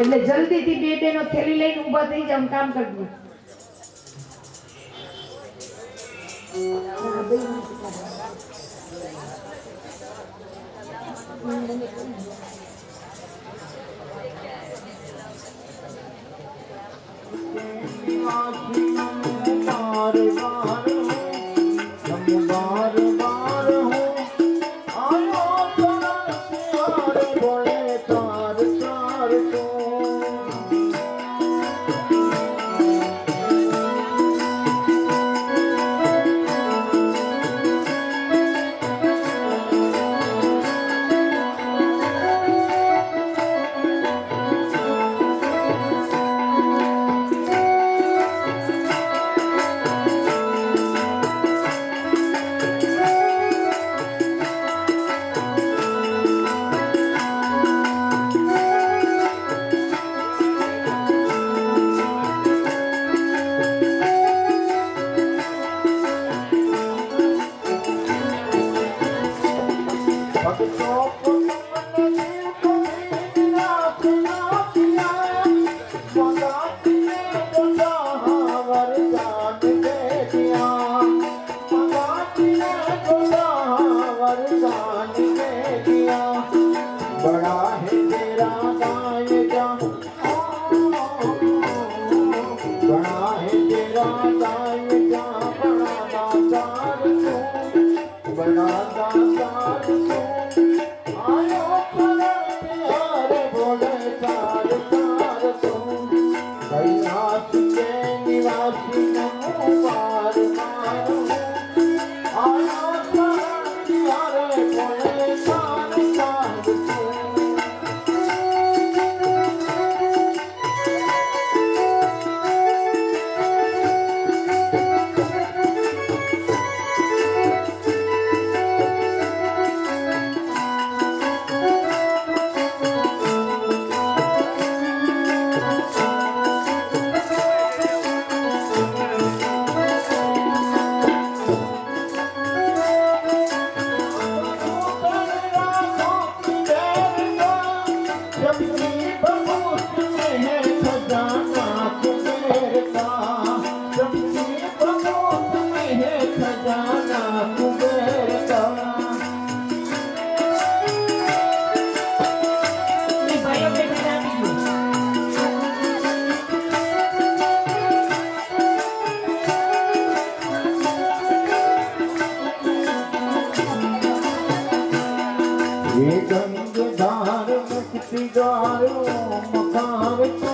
એટલે જલ્દીથી બે બેનો થેલી લઈને ઊભા થઈ જાવ, કામ કરજો. મારે મારો बड़ा है तेरा गाय जा बड़ा है तेरा गाय जा बड़ा दातार तू बड़ा दातार तू आयो प्यारे बोले तार तार तू कैलाश के निवासी नमो मार मारो आयो प्यारे बोले तार तार तू ये गंगधार मुक्तिदार ओमकार तू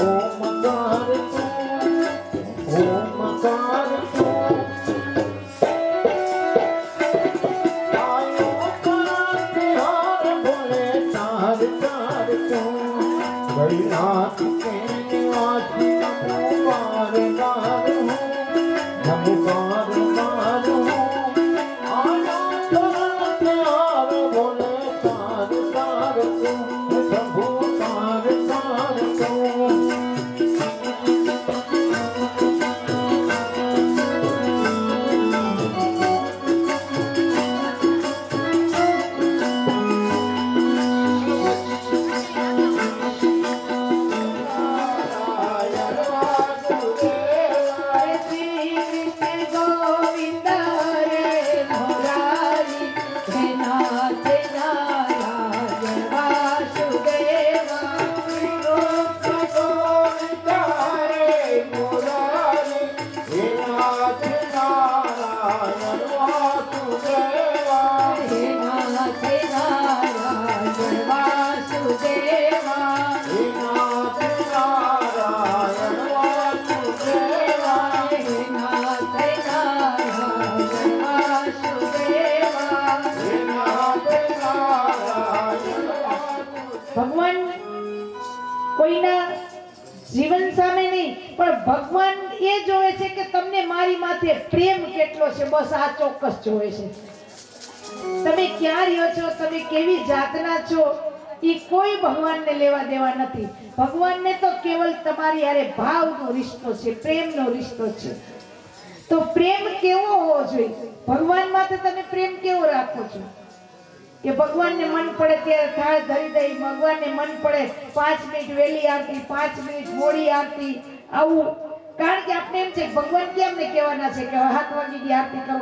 ओमकार तू ओमकार तू आयो तिहार बोले तार तार तू कैलाश के निवासी नमो मार मारो नमो मार मारो आयो तार बोले तार तार तू शंभु तार तार तू ભગવાન કોઈના જીવન સામે નહીં પણ ભગવાન એ જોવે છે કે તમને મારી માથે પ્રેમ કેટલો છે, બસ આ ચોક્કસ જોવે છે. તમે ક્યાં રહ્યો છો, તમે કેવી જાતના છો, એ કોઈ ભગવાનને લેવા દેવા નથી. ભગવાનને તો કેવલ તમારી હારે ભાવનો રિશ્તો છે, પ્રેમનો રિશ્તો છે. તો પ્રેમ કેવો હોવો જોઈએ? ભગવાન માટે તમે પ્રેમ કેવો રાખો છો? કે ભગવાનને મન પડે ત્યારે થાળ ધરી દઈ, ભગવાનને મન પડે 5 મિનિટ વહેલી આરતી, 5 મિનિટ મોડી આરતી, આવું. કારણ કે આપણે એમ છે ભગવાન કેમ ને કહેવાના છે કે 7 વાગ્યાની આરતી કરો,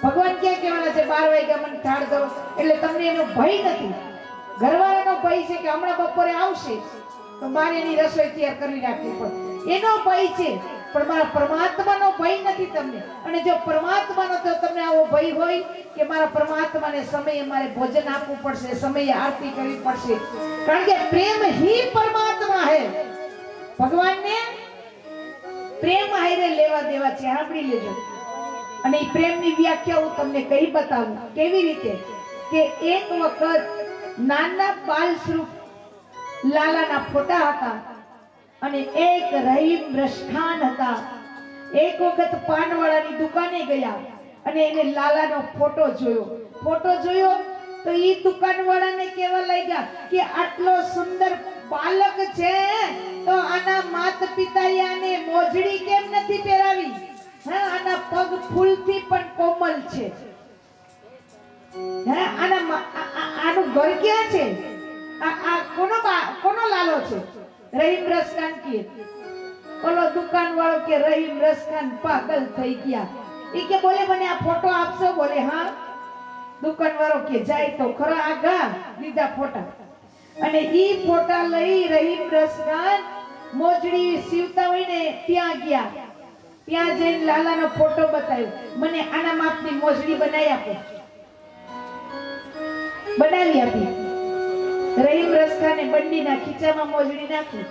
ભગવાન ક્યાં કહેવાના છે 12 વાગ્યા મને થાળ દો. એટલે તમને એનો ભય નથી. ઘરવાળાનો ભય છે કે હમણાં બપોરે આવશે તો મારે એની રસોઈ તૈયાર કરી રાખવી પડે, એનો ભય છે. પણ મારા પરમાત્માનો ભય નથી તમને. અને જો પરમાત્માનો તો તમને આવો ભય હોય કે મારા પરમાત્માને સમયે મારે ભોજન આપવું પડશે, સમયે આરતી કરવી પડશે, કારણ કે પ્રેમ ही પરમાત્મા है. ભગવાનને પ્રેમ હારે લેવા દેવા છે, સાંભળી લેજો. અને એ પ્રેમની વ્યાખ્યા હું તમને કહી બતાવું કેવી રીતે. કે એક વખત નાના બાલ સ્વરૂપ લાલાના ફોટા હતા અને એક રહીમ રસખાન હતા. એક વખત પાનવાળાની દુકાને ગયા અને એને લાલાનો ફોટો જોયો તો ઈ દુકાનવાળાને કેવા લાગ્યા કે આટલો સુંદર બાલક છે તો આના માતા પિતાએ આને મોજડી કેમ નથી પહેરાવી? હા, આના પગ ફૂલથી પણ કોમલ છે. હે આનું ઘર ક્યાં છે? આ કોનો લાલો છે? રહીમ રસખાન કે ઓલો દુકાન વાળો કે રહીમ રસખાન પાગલ થઈ ગયા. ઈ કે બોલે મને આ ફોટો આપશો? બોલે હા. દુકાન વાળો કે જાય તો ખરા આગા લીધા ફોટા અને ઈ ફોટા લઈ રહીમ રસખાન મોજડી સીવતા હોય ને ત્યાં ગયા. ત્યાં જઈને લાલાનો ફોટો બતાવ્યો. મને આના માપની મોજડી બનાવી આપો. બનાવી આપી. રહીમ રસખાને બંડીના ખીચામાં મોજડી નાખી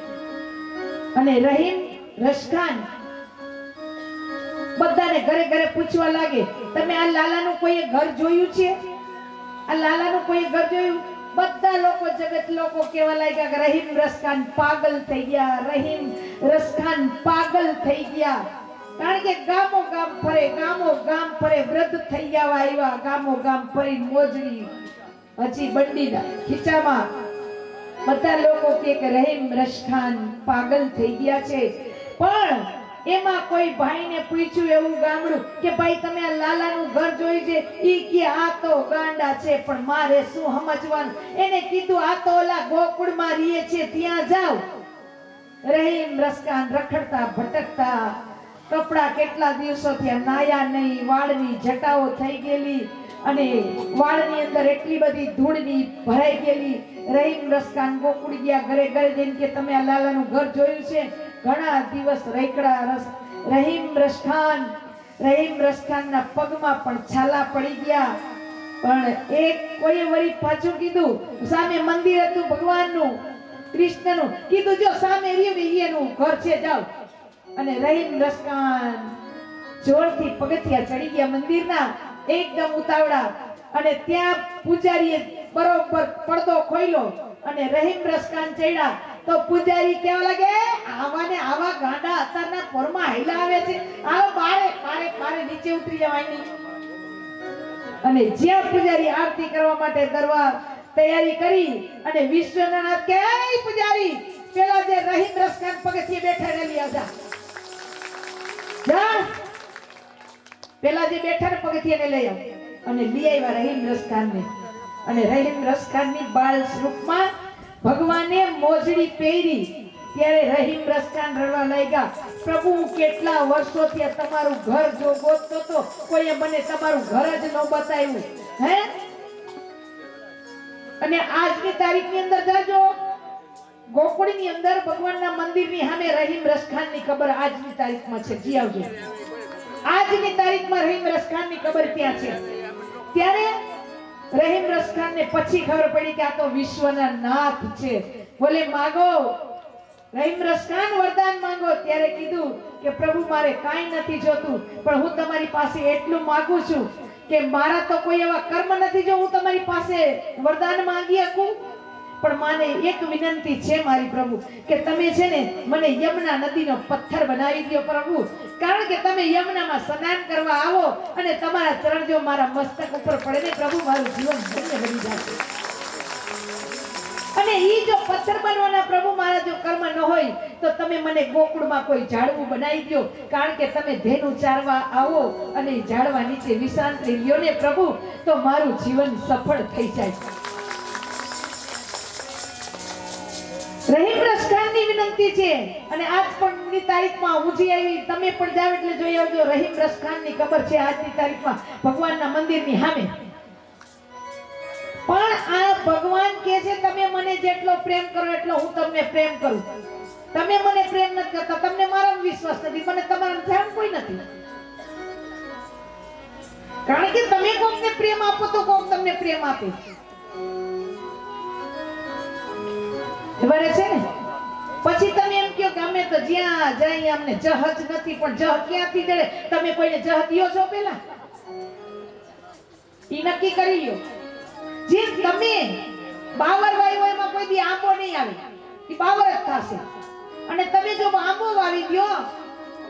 અને રહીમ રસખાન બધાને ઘરે ઘરે પૂછવા લાગે, તમે આ લાલાનું કોઈ ઘર જોયું છે? આ લાલાનું કોઈ ઘર જોયું? બધા લોકો જગત લોકો કહેવા લાગ્યા કે રહીમ રસખાન પાગલ થઈ ગયા, રહીમ રસખાન પાગલ થઈ ગયા. કારણ કે ગામો ગામ ફરે વૃદ્ધ થઈ ગયા આવ્યા, ગામો ગામ ફરી મોજડી હજી બંડીના ખીચામાં. બધા લોકો કે રહીમ રસખાન પાગલ થઈ ગયા છે. પણ એમાં કોઈ ભાઈને પૂછ્યું એવું ગામડું કે ભાઈ તમે આ લાલાનું ઘર જોયું છે? ઈ કે આ તો ગાંડા છે, પણ મારે શું સમજવાનું? એને કીધું આ તો ઓલા ગોકુળમાં રહે છે, ત્યાં જાવ. રહીમ રસખાન રખડતા ભટકતા, કપડા કેટલા દિવસોથી નાયા નહીં, વાળની જટાઓ થઈ ગયેલી અને વાળની અંદર એટલી બધી ધૂળની ભરાઈ ગયેલી. રહીમ રસખાન ગોકુળ ગયા, ઘરે ઘરે જઈને કે તમે આ લાલાનું ઘર જોયું છે? ઘણા દિવસ રેકડા. રહીમ રસખાનના પગમાં પણ છાલા પડી ગયા. પણ એક કોઈ વળી પાછું કીધું, સામે મંદિર હતું ભગવાનનું, કૃષ્ણનું, કીધું જો સામે એનું ઘર છે, જાઓ. અને રહીમ રસખાન જોરથી પગથિયા ચડી ગયા મંદિરના, એકદમ ઉતાવળા. અને ત્યાં પૂજારીએ બરોબર પડદો ખોલ્યો અને રહીમ રસખાન ચડ્યા તો પૂજારી કેવા લાગે, આવાને આવા ગાંડા અત્યારના પોરમાં હાઈલા આવે છે, આવો બારે નીચે ઉતરી જવાની. અને જ્યાં પૂજારી આરતી કરવા માટે દરબાર તૈયારી કરી અને વિશ્વનાથ કે પૂજારી પેલા જે રહીમ રસખાન પગથિયે બેઠા ને લઈ આવજા. પેલા જે બેઠા ને પગથિયે ને લઈ આવ. અને લઈ આવ્યા રહીમ રસખાનને. અને રહીમ રસખાનની બાળ સ્વરૂપમાં ભગવાને મોજડી પહેરી. ત્યારે રહીમ રસખાન રડવા લાગ્યા, પ્રભુ કેટલા વર્ષોથી તમારું ઘર જો ગોતતો તો કોઈએ મને તમારું ઘર જ ન બતાવ્યું. હે અને આજની તારીખની અંદર જાજો, ગોકુળની અંદર ભગવાનના મંદિરની સામે રહીમ રસખાનની કબર આજની તારીખમાં છે. જી આવજો. આજની તારીખમાં રહીમ રસખાનની કબર ત્યાં છે. ત્યારે રહીમ રસખાનને પછી ખબર પડી કે આ તો વિશ્વના નાથ છે. બોલે માગો રહીમ રસખાન, વરદાન માંગો. ત્યારે કીધું કે પ્રભુ મારે કાંઈ નથી જોતું, પણ હું તમારી પાસે એટલું માંગુ છું કે મારા તો કોઈ એવા કર્મ નથી જો હું તમારી પાસે વરદાન માંગી શકું. પણ માને એક વિનંતી છે મારી પ્રભુ, કે તમે છે ને મને યમુના નદીનો પથ્થર બનાવી દો પ્રભુ. કારણ કે તમે યમુનામાં સ્નાન કરવા આવો અને તમારા ચરણ જો મારા મસ્તક ઉપર પડે ને પ્રભુ, મારું જીવન ધન્ય બની જશે. અને ઈ જો પથ્થર બનવાના પ્રભુ મારા જો કર્મ ન હોય તો તમે મને ગોકુળમાં કોઈ ઝાડવું બનાવી દો. કારણ કે તમે ધેનું ચારવા આવો અને ઝાડવા નીચે વિશ્રાંતિ લ્યો ને પ્રભુ, તો મારું જીવન સફળ થઈ જાય. રહીમ રસખાનની વિનંતી છે. અને આજ પણ ની તારીખમાં ઉજી આવી, તમે પણ જાવ એટલે જોઈ આવજો. રહીમ રસખાનની કબર છે આજની તારીખમાં ભગવાનના મંદિરની સામે. પણ આ ભગવાન કહે છે તમે મને જેટલો પ્રેમ કરો એટલો હું તમને પ્રેમ કરું. તમે મને પ્રેમ નથી કરતા, તમને મારો વિશ્વાસ નથી, મને તમારા ધ્યાન કોઈ નથી. કારણ કે તમે કોકને પ્રેમ આપો તો કોક તમને પ્રેમ આપે. ખબર છે ને? પછી તમે એમ કહો કે અમે તો જ્યાં જઈએ અમને જહજ નથી, પણ જહ ક્યાંથી જડે? તમે કોઈને જહ દિયો છો? પેલા ઈ નક્કી કરી લ્યો. જે તમે બાવર વાવ્યો એમાં કોઈ દી આંબો નહીં આવે, ઈ બાવર જ થશે. અને તમે જો આંબો વાવી દો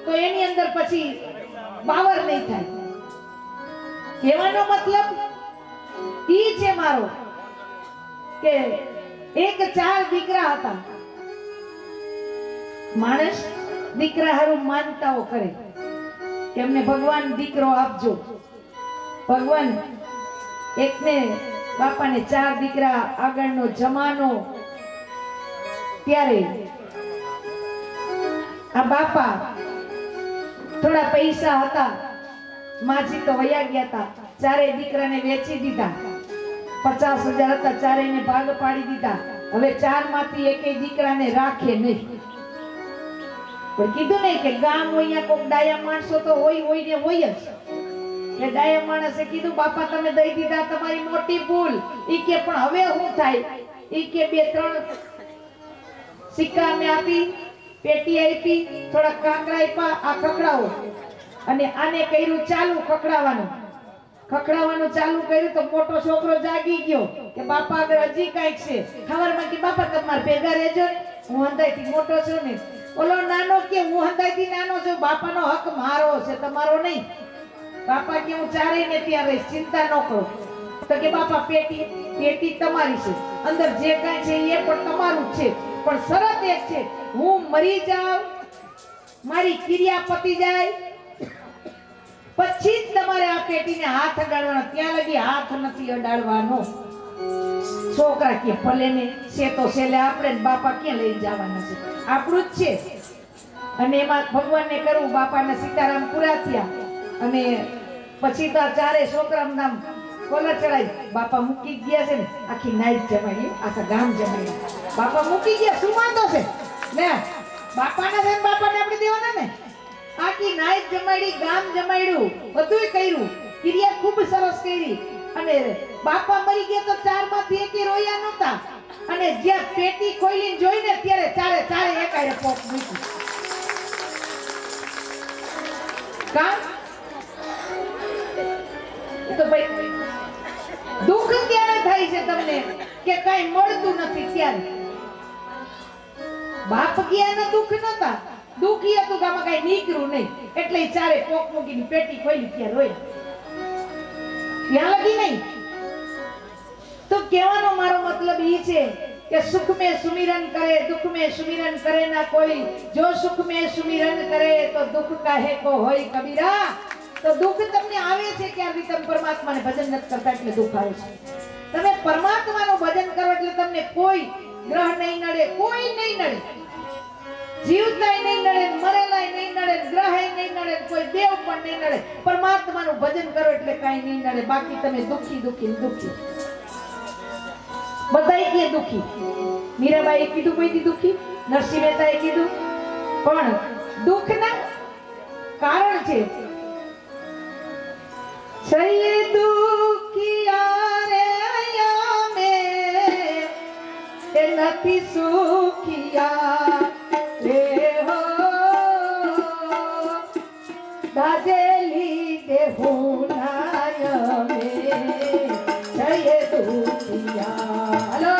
તો એની અંદર પછી બાવર નહીં થાય. કહેવાનો મતલબ ઈ છે મારો કે એક 4 દીકરા હતા. માણસ દીકરા હારું માનતાઓ કરે કે અમને ભગવાન દીકરો આપજો. ભગવાન એકને બાપાને 4 દીકરા, આગળનો જમાનો, ત્યારે આ બાપા થોડા પૈસા હતા, માજી તો વયા ગયા હતા, 4 દીકરાને વેચી દીધા, 50,000 હતા, 4ને ભાગ પાડી દીધા. હવે 4 માંથી એકેય દીકરાને રાખે નહીં. પણ કીધું નહીં કે ગામ હોય અહીંયા કોક ડાયા માણસો તો હોય ને હોય જ. કે ડાયા માણસે કીધું બાપા તમે દઈ દીધા તમારી મોટી ભૂલ. ઈ કે પણ હવે શું થાય? ઈ કે 2-3 સિક્કા મે આપી, પેટી આપી, થોડા કાંકરા આપ્યા, આ ખખડાવો. અને આને કર્યું ચાલુ ખખડાવવાનું ચાલુ કર્યું તો મોટો છોકરો જાગી ગયો કે બાપા આગળ હજી કાંઈક છે. ખબરમાં કે બાપા તમારે ભેગા રહેજો ને, હું હંધાઈથી મોટો છું ને. ઓલો નાનો કે હું હંધાઈથી નાનો છું, બાપાનો હક મારો છે તમારો નહીં. બાપા કે હું ચારેય ને ત્યાં રહીશ, ચિંતા ન કરો. તો કે બાપા પેટી તમારી છે, અંદર જે કાંઈ છે એ પણ તમારું જ છે, પણ શરત એક છે, હું મરી જાઉં, મારી ક્રિયા પતી જાય પછી જ તમારે આ પેટીને હાથ અડાડવાનો, ત્યાં લગી હાથ નથી અડાડવાનો. છોકરા કે ભલે ને, છે તો છેલ્લે આપણે બાપા ક્યાં લઈ જવાના છે, આપણું જ છે. અને એમાં ભગવાનને કરવું, બાપાના સીતારામ પૂરા થયા અને પછી તો 4 છોકરાનું નામ કોલર ચડાવી. બાપા મૂકી ગયા છે ને, આખી નાઈટ જમાડી, આખા ગામ જમાડી. બાપા મૂકી ગયા, શું વાંધો છે ને? બાપાના છે, બાપાને આપણે દેવાના ને. આખી નાઈટ જમાડી, ગામ જમાડ્યું, બધુંય કર્યું, ક્રિયા ખૂબ સરસ કરી. અને બાપા મરી ગયા તો 4 માંથી એકે રોયા નહોતા. અને જ્યાં પેટી ખોલીને જોઈને ત્યારે ચારે એકાએ પોપ મૂકી. કામ તો ભાઈ દુઃખ ક્યારે થાય છે તમને કે કઈ મળતું નથી ત્યારે? બાપ ગયા ને દુઃખ નતા, દુઃખી હતું કે આમાં કઈ નીકળ્યું નહીં, એટલે 4 પોક મૂકીને પેટી ખોલી ત્યાં રોયા. ત્યાં લગી નહીં. તો કહેવાનો મારો મતલબ ઈ છે કે સુખ में सुमिरन करे, दुख में सुमिरन करे ना कोई. जो सुख में सुमिरन करे तो दुख काहे को होय कबीरा. તો દુઃખ તમને આવે છે ક્યારથી તમે પરમાત્માને ભજન નથી કરતા એટલે દુઃખ આવે છે. તમે પરમાત્માનું ભજન કરો એટલે તમને કોઈ ગ્રહ નહીં નડે, કોઈ નહીં નડે, જીવતાય નહીં નડે, મરેલાય નહીં નડે, ગ્રહય નહીં નડે, કોઈ દેવ પણ નહીં નડે. પરમાત્માનું ભજન કરો એટલે કાઈ નહીં નડે. બાકી તમે દુઃખી બધાય કે દુઃખી. મીરાબાઈએ કીધું કોઈથી દુઃખી, નરસિંહ મહેતાએ કીધું, પણ દુઃખના કારણ છે. સહી દુખિયા રે અમે એ નથી સુખિયા રે હો, દાજેલી દેહું નાય મે સહી દુખિયા. હલો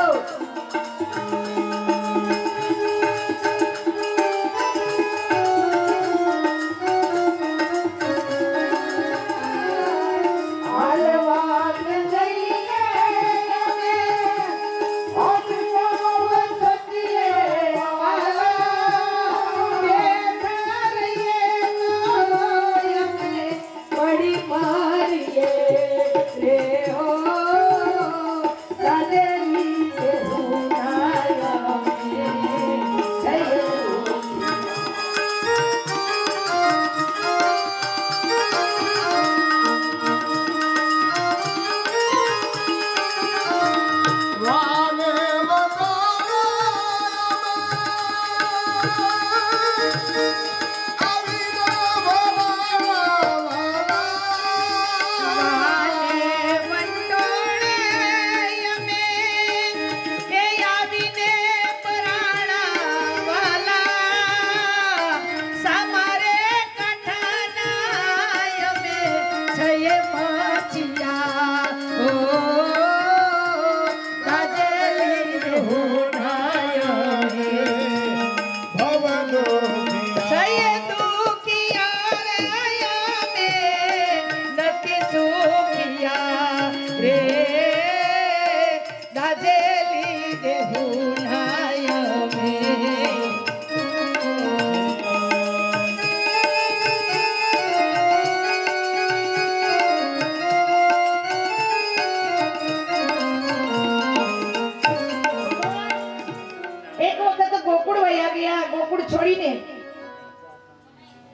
ગોકુળ છોડીને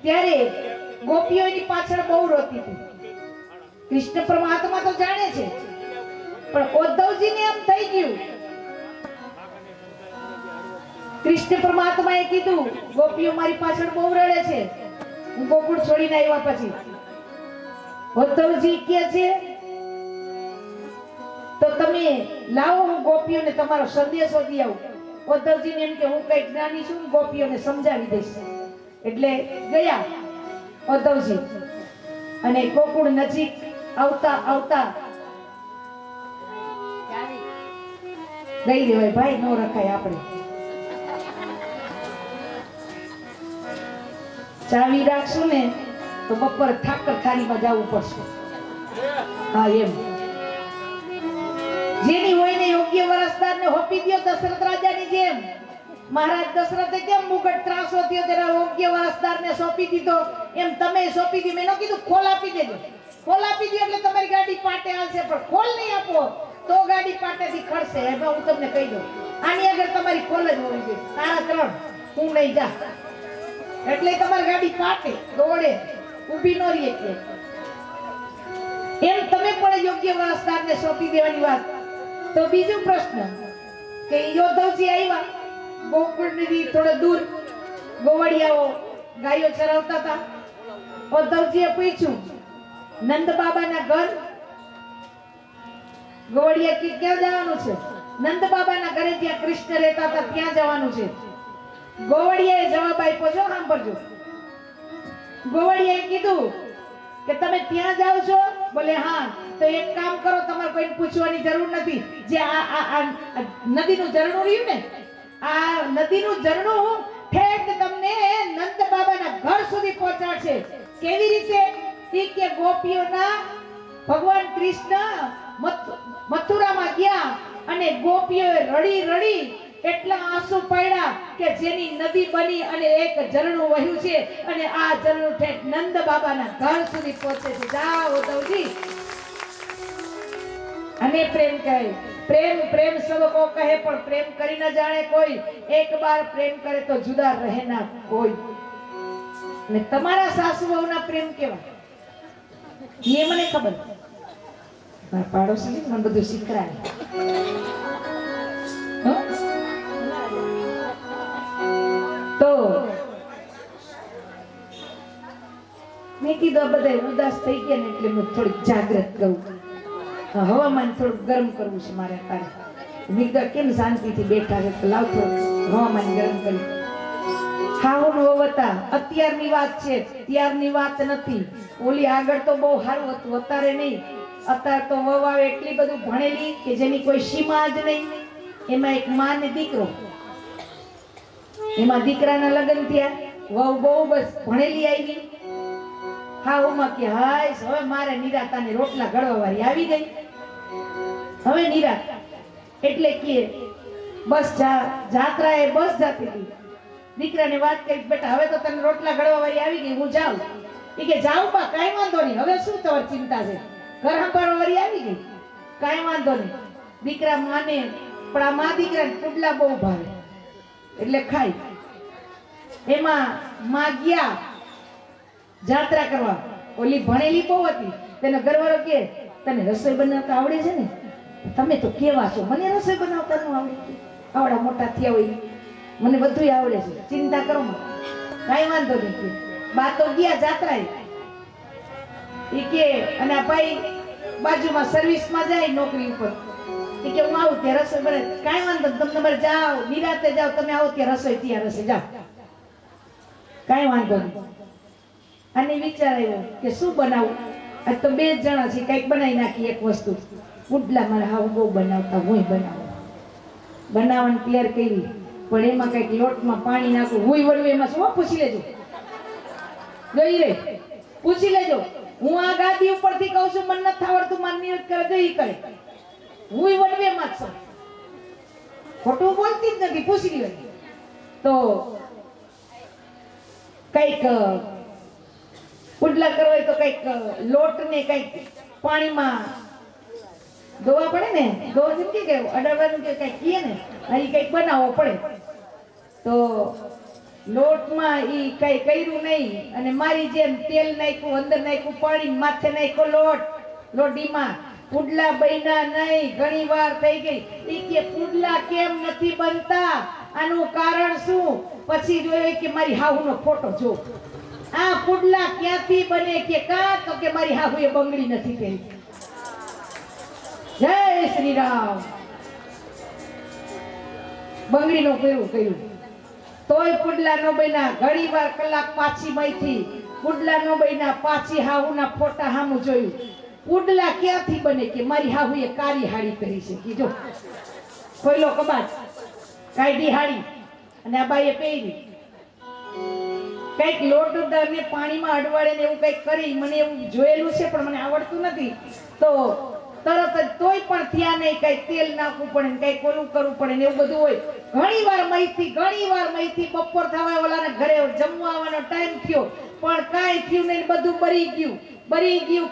ત્યારે ગોપીઓ એની પાછળ બહુ રોતી હતી. કૃષ્ણ પરમાત્મા તો જાણે છે, પણ ઉદ્ધવજીને એમ થઈ ગયું. કૃષ્ણ પરમાત્માએ કીધું ગોપીઓ મારી પાછળ બહુ રડે છે, હું ગોકુળ છોડીને આવ્યા પછી. ઉદ્ધવજી કહે છે તો તમે લાવો, હું ગોપીઓને તમારો સંદેશો દી આવું. ઉદ્ધવજીને એમ કે હું કઈ જ્ઞાની છું, ગોપીઓને સમજાવી દઈશ. એટલે ગયા ઉદ્ધવજી અને ગોકુળ નજીક આવતા આવતા ગઈ રેવાય ભાઈ, નો રખાય આપણે. ચાવી રાખશું ને તો બપોર ઠાકર ખાનીમાં જવું પડશે. હા એમ જેની હોય ને યોગ્ય વારસદારને હોપી દો, દશરથ રાજાની જેમ. મહારાજ દશરથે કેમ મુગટ ત્રાસો થયો ત્યારે યોગ્ય વારસદારને સોંપી દીધો, એમ તમે સોંપી દીધો. મેં ન કીધું ખોલ આપી દેજો, ખોલ આપી દો એટલે તમારી ગાડી પાટે આવશે, પણ ખોલ નહીં આપો તો ગાડી પાટેથી ખડશે. એમાં હું તમને કહી દઉં, આની આગળ તમારી ખોલ જ હોવી જોઈએ. તારા 3 હું નહીં જા, એટલે તમારી ગાડી પાટે દોડે, ઊભી ન રહી. એટલે એમ તમે પણ યોગ્ય વારસદારને સોંપી દેવાની વાત. તો બીજો પ્રશ્ન કે યોદ્ધવજી આવ્યા ગોકુળથી થોડે દૂર, ગોવાળિયાઓ ગાયો ચરાવતા હતા. ઉદ્ધવજીએ પૂછ્યું નંદ બાબાના ઘર. ગોવાળિયા કે ક્યાં જવાનું છે? નંદ બાબાના ઘરે જ્યાં કૃષ્ણ રહેતા હતા ત્યાં જવાનું છે. ગોવાળિયાએ જવાબ આપ્યો, જો સાંભળજો. ગોવાળિયાએ કીધું કે તમે ત્યાં જાવ છો? બોલે હા. તો એક કામ કરો, તમારે કોઈને પૂછવાની જરૂર નથી. જે આ નદીનું ઝરણું રહ્યું ને, આ નદીનું ઝરણું ઠેક તમને નંદ બાબાના ઘર સુધી પહોંચાડશે. કેવી રીતે? કે ગોપીઓના ભગવાન કૃષ્ણ મથુરામાં ગયા અને ગોપીઓએ રડી રડી એટલા આંસુ પડ્યા કે જેની નદી બની અને એક ઝરણું વહ્યું છે, અને આ ઝરણું ઠેક નંદ બાબાના ઘર સુધી પહોંચે છે. જાઓ ઉદ્ધવજી. અને પ્રેમ કહે, પ્રેમ પ્રેમ સબ કો કહે, પણ પ્રેમ કરી ન જાણે કોઈ. એક બાર પ્રેમ કરે તો જુદા રહે ના કોઈ. અને તમારા સાસુ વહુના પ્રેમ કેવા એ મને ખબર. મારા પાડોશી મને બધું શીખરાય. તો મેં કીધું આ બધા ઉદાસ થઈ ગયા ને એટલે હું થોડીક જાગૃત કરું. હવામાન થોડું ગરમ કરવું છે મારે. વિગત કેમ શાંતિથી બેઠા છે, લાવ થોડું હવામાન ગરમ કરી. હાહુન વવતા અત્યારની વાત છે, ત્યારની વાત નથી. ઓલી આગળ તો બહુ સારું હતું, અત્યારે નહીં. અત્યારે તો વવાવે એટલી બધું ભણેલી કે જેની કોઈ સીમા જ નહીં. એમાં એક માં ને દીકરો, એમાં દીકરાના લગ્ન થયા, વહુ બહુ બસ ભણેલી આવી. હા ઉમા કે હાય હવે મારે નિરાતાને રોટલા ઘડવા વાળી આવી ગઈ. હવે નિરાત એટલે કે બસ જાત્રાએ બસ જતી હતી. દીકરાને વાત કરી, બેટા હવે તો તને રોટલા ઘડવા વાળી આવી ગઈ, હું જાઉં. એ કે જાઉં બા, કાંઈ વાંધો નહીં, હવે શું તમારી ચિંતા છે, ઘર સંભાળવા વાળી આવી ગઈ, કાંઈ વાંધો નહીં. દીકરા માને, પણ આ મા દીકરાને પુડલા બહુ ભાવે એટલે ખાય. એમાં માં ગયા જાત્રા કરવા. ઓલી ભણેલી બહુ હતી, તેનો ઘરવાળો કે તને રસોઈ બનાવતા આવડે છે ને? તમે તો કેવા છો, મને રસોઈ બનાવતા ન આવડે. આવડા મોટા થયા હોય, મને બધું આવડે છે, ચિંતા કરો માં, કાંઈ વાંધો નહીં. બા તો ગયા જાત્રાએ. એ કે અને આ ભાઈ બાજુમાં સર્વિસમાં જાય નોકરી ઉપર. એ કે હું આવું ત્યાં રસોઈ બને, કાંઈ વાંધો તમે તમારે જાઓ, નિરાતે જાઓ, તમે આવો ત્યાં રસોઈ તૈયાર હશે, જાઓ, કાંઈ વાંધો નહીં. અને વિચાર આવ્યો કે શું બનાવું? આ તો 2 જણા છે, કંઈક બનાવી નાખી એક વસ્તુ. પુડલા મારા હા બહુ બનાવતા, હું બનાવું. બનાવવાનું તૈયાર કરી, પણ એમાં કંઈક લોટમાં પાણી નાખું, હું વળવું. એમાં શું? પૂછી લેજો, જોઈ રે, પૂછી લેજો. હું આ ગાદી ઉપરથી કહું છું, મને નથી આવડતું, મારી નિયત કરે જઈ કરે, હું વળવે માં છું, ખોટું બોલતી જ નથી, પૂછી લેજો. તો કંઈક પુડલા કરવા હોય તો કંઈક લોટ ને કંઈક પાણીમાં ધોવા પડે ને, ધોવા જેમ કે અડાડવાનું કે કંઈક કીએ ને, અહીં કંઈક બનાવવો પડે. તો લોટમાં ઈ કઈ કર્યું નહીં અને મારી જેમ તેલ નાખ્યું, અંદર નાખ્યું પાણી, માથે નાખ્યો લોડીમાં પુડલા બન્યા નહીં. ઘણી વાર થઈ ગઈ. ઈ કે પુડલા કેમ નથી બનતા, આનું કારણ શું? પછી જોયું કે મારી હાહુનો ફોટો જો, આ પુડલા ક્યાંથી બને કે કા? તો કે મારી હાહુએ બંગડી નથી પહેરી. જય શ્રી રામ. બંગડીનું કર્યું તોય પુડલા નો બન્યા. ઘણી વાર કલાક પાછી મઈથી પુડલા નો બન્યા. પાછી હાહુના ફોટા સામું જોયું. પુડલા ક્યાંથી બને કે મારી હાહુએ કાળી હાડી પહેરી છે. કીજો ખોઈલો કબાટ, કાઢી હાડી અને આ બાઈએ પહેરી. કઈક લોટ ને પાણીમાં અડવાડે ને એવું કઈક કરી. મને એવું જોયેલું છે પણ મને આવડતું નથી. તો તરત જ તોય પણ ત્યાં નહીં, કઈ તેલ નાખવું પડે ને કઈ કોલું કરવું પડે ને એવું બધું હોય. ઘણી વાર મહીથી બપોર થવા ઓલાને ઘરે જમવા આવવાનો ટાઈમ થયો પણ કાંઈ થયું નહીં, બધું બરી ગયું.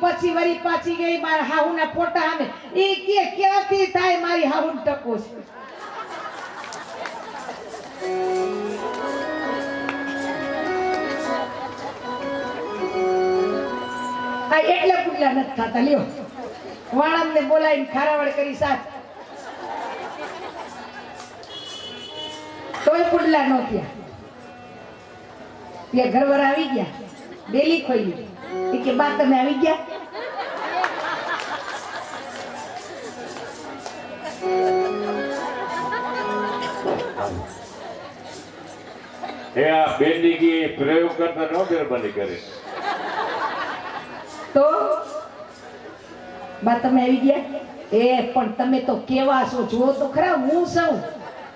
પછી વળી પાછી ગઈ મારા હાહુના ફોટા સામે. એ કે ક્યાંથી થાય મારી હાહુનો ટકો છે. આ એટલે પુડલા નથી થતા. લ્યો વાળંદને બોલાવીને ખારાવડ કરી સાથ, તોય પુડલા નો થયા. ત્યાં ઘરવાળા આવી ગયા, ડેલી ખોઈ. એ કે બા તમે આવી ગયા? એ આ બેંડીગી પ્રયોગ કરતા નો મહેરબાની કરે. તો બા તમે આવી ગયા? એ પણ તમે તો કેવા છો, જો તો ખરા હું છું.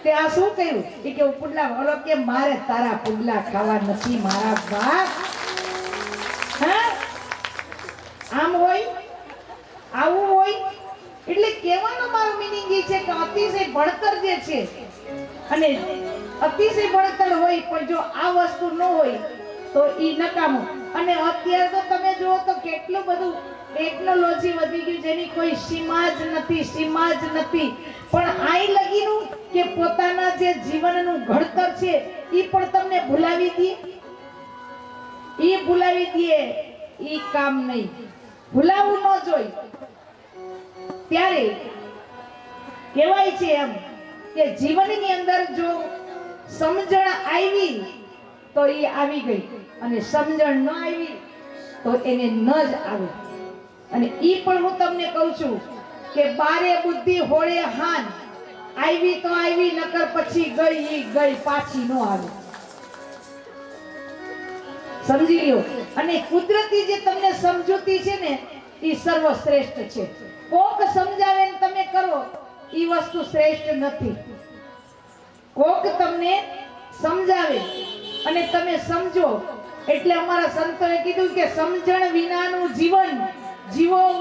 તે આ શું કર્યું? એ કે પુડલા બોલો કે મારે તારા પુડલા ખાવા નથી મારા બાપ. હા આમ હોય, આવું હોય. એટલે કહેવાનો મારો મિનિંગ એ છે કે અતિશય ભણતર જે છે, અને અતિશય ભણતર હોય પણ જો આ વસ્તુ ન હોય તો ઈ નકામું. અને અત્યારે તો તમે જુઓ તો કેટલું બધું ટેકનોલોજી વધી ગયું જેની કોઈ સીમા જ નથી. પણ આઈ લગીનું કે પોતાના જે જીવનનું ઘડતર છે ઈ પણ તમને ભૂલાવી દે. ઈ કામ નહીં, ભૂલાવું ન જોઈ. ત્યારે કહેવાય છે એમ કે જીવનની અંદર જો સમજણ આવી તો એ આવી ગઈ, અને સમજણ ન આવી તો એને ન જ આવે. અને ઈ પણ હું તમને કહું છું કે બારે બુદ્ધિ હોળે હાન, આવી તો આવી, નકર પછી ગઈ, પાછી ન આવે. સમજી લ્યો. અને કુદરતી જે તમને સમજૂતી છે ને એ સર્વશ્રેષ્ઠ છે. કોક સમજાવે ને તમે કરો એ વસ્તુ શ્રેષ્ઠ નથી. કોક તમને સમજાવે અને તમે સમજો. એટલે અમારા સંતોએ કીધું કે સમજણ વિનાનું જીવન જીવો